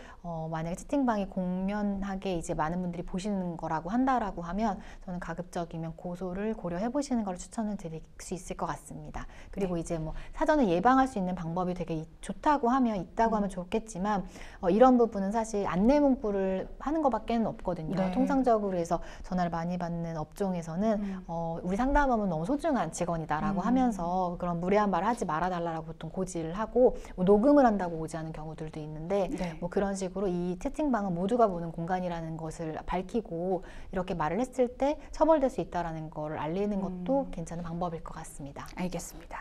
만약에 채팅방이 공면하게 이제 많은 분들이 보시는 거라고 한다라고 하면 저는 가급적이면 고소를 고려해 보시는 걸 추천을 드릴 수 있을 것 같습니다. 그리고 이제 뭐 사전에 예방할 수 있는 방법이 되게 좋다고 하면 있다고 하면 좋겠지만 이런 부분은 사실 안내 문구를 하는 것밖에는 없거든요. 네. 통상적으로 해서 전화를 많이 받는 업종에서는 우리 상담원은 너무 소중한 직원이다라고 하면서 그런 무례한 말을 하지 말아달라고 보통 고지를 하고 뭐 녹음을 한다고 고지하는 경우들도 있는데 네. 뭐 그런 식으로 이 채팅방은 모두가 보는 공간이라는 것을 밝히고 이렇게 말을 했을 때 처벌될 수 있다는 걸 알리는 것도 괜찮은 방법일 것 같습니다. 알겠습니다.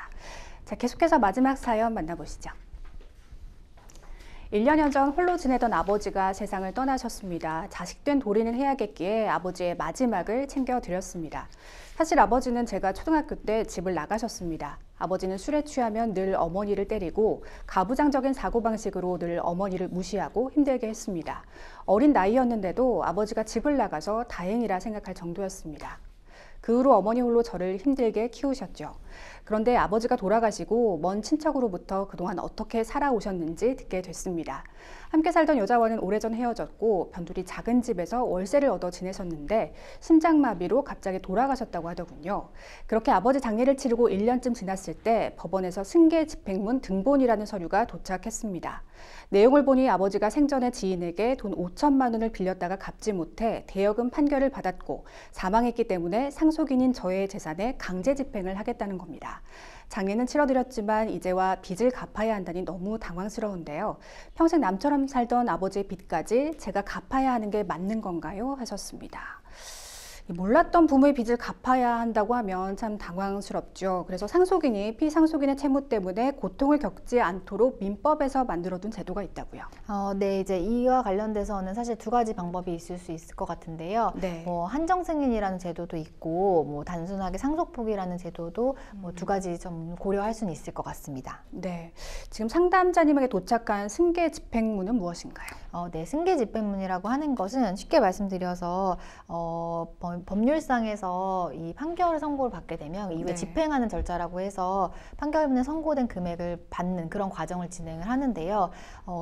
자, 계속해서 마지막 사연 만나보시죠. 1년여 전 홀로 지내던 아버지가 세상을 떠나셨습니다. 자식된 도리는 해야겠기에 아버지의 마지막을 챙겨드렸습니다. 사실 아버지는 제가 초등학교 때 집을 나가셨습니다. 아버지는 술에 취하면 늘 어머니를 때리고 가부장적인 사고방식으로 늘 어머니를 무시하고 힘들게 했습니다. 어린 나이였는데도 아버지가 집을 나가서 다행이라 생각할 정도였습니다. 그 후로 어머니 홀로 저를 힘들게 키우셨죠. 그런데 아버지가 돌아가시고 먼 친척으로부터 그동안 어떻게 살아오셨는지 듣게 됐습니다. 함께 살던 여자와는 오래전 헤어졌고 변두리 작은 집에서 월세를 얻어 지내셨는데 심장마비로 갑자기 돌아가셨다고 하더군요. 그렇게 아버지 장례를 치르고 1년쯤 지났을 때 법원에서 승계 집행문 등본이라는 서류가 도착했습니다. 내용을 보니 아버지가 생전에 지인에게 돈 5천만 원을 빌렸다가 갚지 못해 대여금 판결을 받았고 사망했기 때문에 상속인인 저의 재산에 강제 집행을 하겠다는 겁니다. 장례는 치러드렸지만 이제와 빚을 갚아야 한다니 너무 당황스러운데요. 평생 남처럼 살던 아버지의 빚까지 제가 갚아야 하는 게 맞는 건가요? 하셨습니다. 몰랐던 부모의 빚을 갚아야 한다고 하면 참 당황스럽죠. 그래서 상속인이 피상속인의 채무 때문에 고통을 겪지 않도록 민법에서 만들어둔 제도가 있다고요. 네, 이제 이와 관련돼서는 사실 두 가지 방법이 있을 수 있을 것 같은데요. 네. 뭐 한정승인이라는 제도도 있고, 뭐 단순하게 상속포기라는 제도도 뭐 두 가지 좀 고려할 수는 있을 것 같습니다. 네, 지금 상담자님에게 도착한 승계 집행문은 무엇인가요? 네, 승계 집행문이라고 하는 것은 쉽게 말씀드려서 법률상에서 이 판결 선고를 받게 되면 이후에 네. 집행하는 절차라고 해서 판결문에 선고된 금액을 받는 그런 과정을 진행을 하는데요.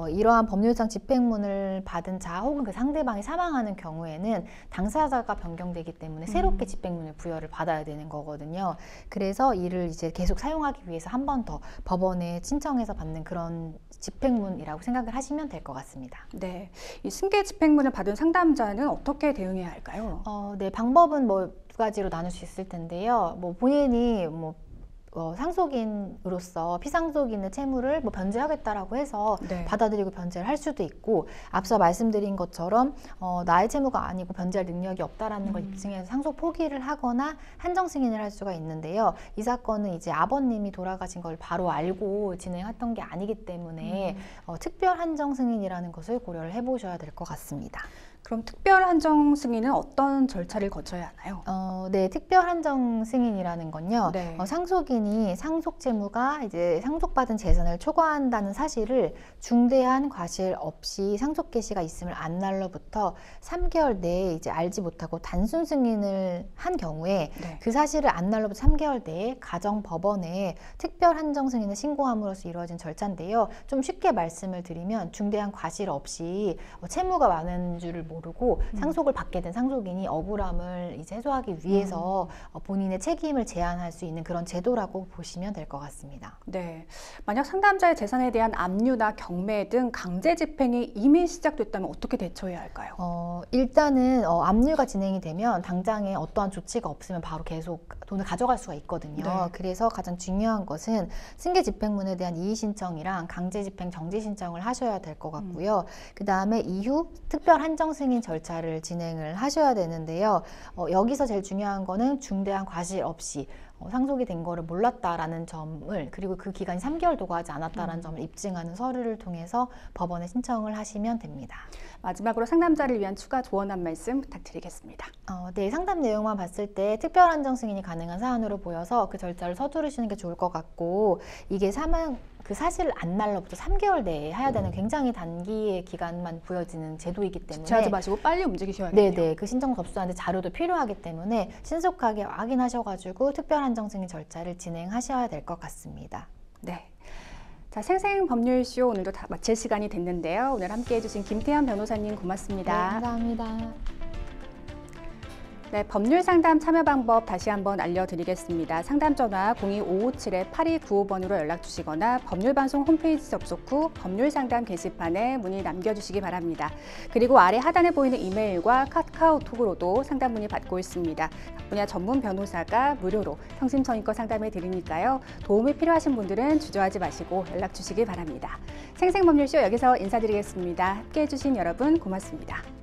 이러한 법률상 집행문을 받은 자 혹은 그 상대방이 사망하는 경우에는 당사자가 변경되기 때문에 새롭게 집행문을 부여를 받아야 되는 거거든요. 그래서 이를 이제 계속 사용하기 위해서 한 번 더 법원에 신청해서 받는 그런 집행문이라고 생각을 하시면 될 것 같습니다. 네, 이 승계 집행문을 받은 상담자는 어떻게 대응해야 할까요? 네, 방법은 뭐 두 가지로 나눌 수 있을 텐데요. 뭐 본인이 뭐 상속인으로서 피상속인의 채무를 뭐 변제하겠다라고 해서 네. 받아들이고 변제를 할 수도 있고 앞서 말씀드린 것처럼 나의 채무가 아니고 변제할 능력이 없다라는 걸 입증해서 상속 포기를 하거나 한정 승인을 할 수가 있는데요. 이 사건은 이제 아버님이 돌아가신 걸 바로 알고 진행했던 게 아니기 때문에 특별 한정 승인이라는 것을 고려를 해보셔야 될 것 같습니다. 그럼 특별 한정 승인은 어떤 절차를 거쳐야 하나요? 네, 특별 한정 승인이라는 건요. 네. 상속인이 상속 채무가 이제 상속받은 재산을 초과한다는 사실을 중대한 과실 없이 상속 개시가 있음을 안 날로부터 3개월 내에 이제 알지 못하고 단순 승인을 한 경우에 네. 그 사실을 안 날로부터 3개월 내에 가정 법원에 특별 한정 승인을 신고함으로써 이루어진 절차인데요. 좀 쉽게 말씀을 드리면 중대한 과실 없이 채무가 많은 줄을 모르고 상속을 받게 된 상속인이 억울함을 이제 해소하기 위해서 본인의 책임을 제한할 수 있는 그런 제도라고 보시면 될 것 같습니다. 네, 만약 상담자의 재산에 대한 압류나 경매 등 강제 집행이 이미 시작됐다면 어떻게 대처해야 할까요? 일단은 압류가 진행이 되면 당장에 어떠한 조치가 없으면 바로 계속 돈을 가져갈 수가 있거든요. 네. 그래서 가장 중요한 것은 승계 집행문에 대한 이의 신청이랑 강제 집행 정지 신청을 하셔야 될 것 같고요. 그 다음에 이후 특별 한정 승인 절차를 진행을 하셔야 되는데요. 여기서 제일 중요한 거는 중대한 과실 없이 상속이 된 거를 몰랐다라는 점을, 그리고 그 기간이 3개월 도과하지 않았다라는 점을 입증하는 서류를 통해서 법원에 신청을 하시면 됩니다. 마지막으로 상담자를 위한 추가 조언 한 말씀 부탁드리겠습니다. 네, 상담 내용만 봤을 때 특별 한정 승인이 가능한 사안으로 보여서 그 절차를 서두르시는 게 좋을 것 같고, 이게 그 사실 안 날로부터 3개월 내에 해야 되는 굉장히 단기의 기간만 부여지는 제도이기 때문에 지체하지 마시고 빨리 움직이셔야겠네요. 네네, 그 신청 접수하는데 자료도 필요하기 때문에 신속하게 확인하셔가지고 특별 한정 승인 절차를 진행하셔야 될 것 같습니다. 네. 자, 생생법률쇼 오늘도 다 마칠 시간이 됐는데요. 오늘 함께해 주신 김태현 변호사님 고맙습니다. 네, 감사합니다. 네, 법률 상담 참여 방법 다시 한번 알려드리겠습니다. 상담 전화 02-557-8295번으로 연락 주시거나 법률방송 홈페이지 접속 후 법률 상담 게시판에 문의 남겨주시기 바랍니다. 그리고 아래 하단에 보이는 이메일과 카카오톡으로도 상담 문의 받고 있습니다. 각 분야 전문 변호사가 무료로 성심성의껏 상담해 드리니까요. 도움이 필요하신 분들은 주저하지 마시고 연락 주시기 바랍니다. 생생법률쇼 여기서 인사드리겠습니다. 함께해 주신 여러분 고맙습니다.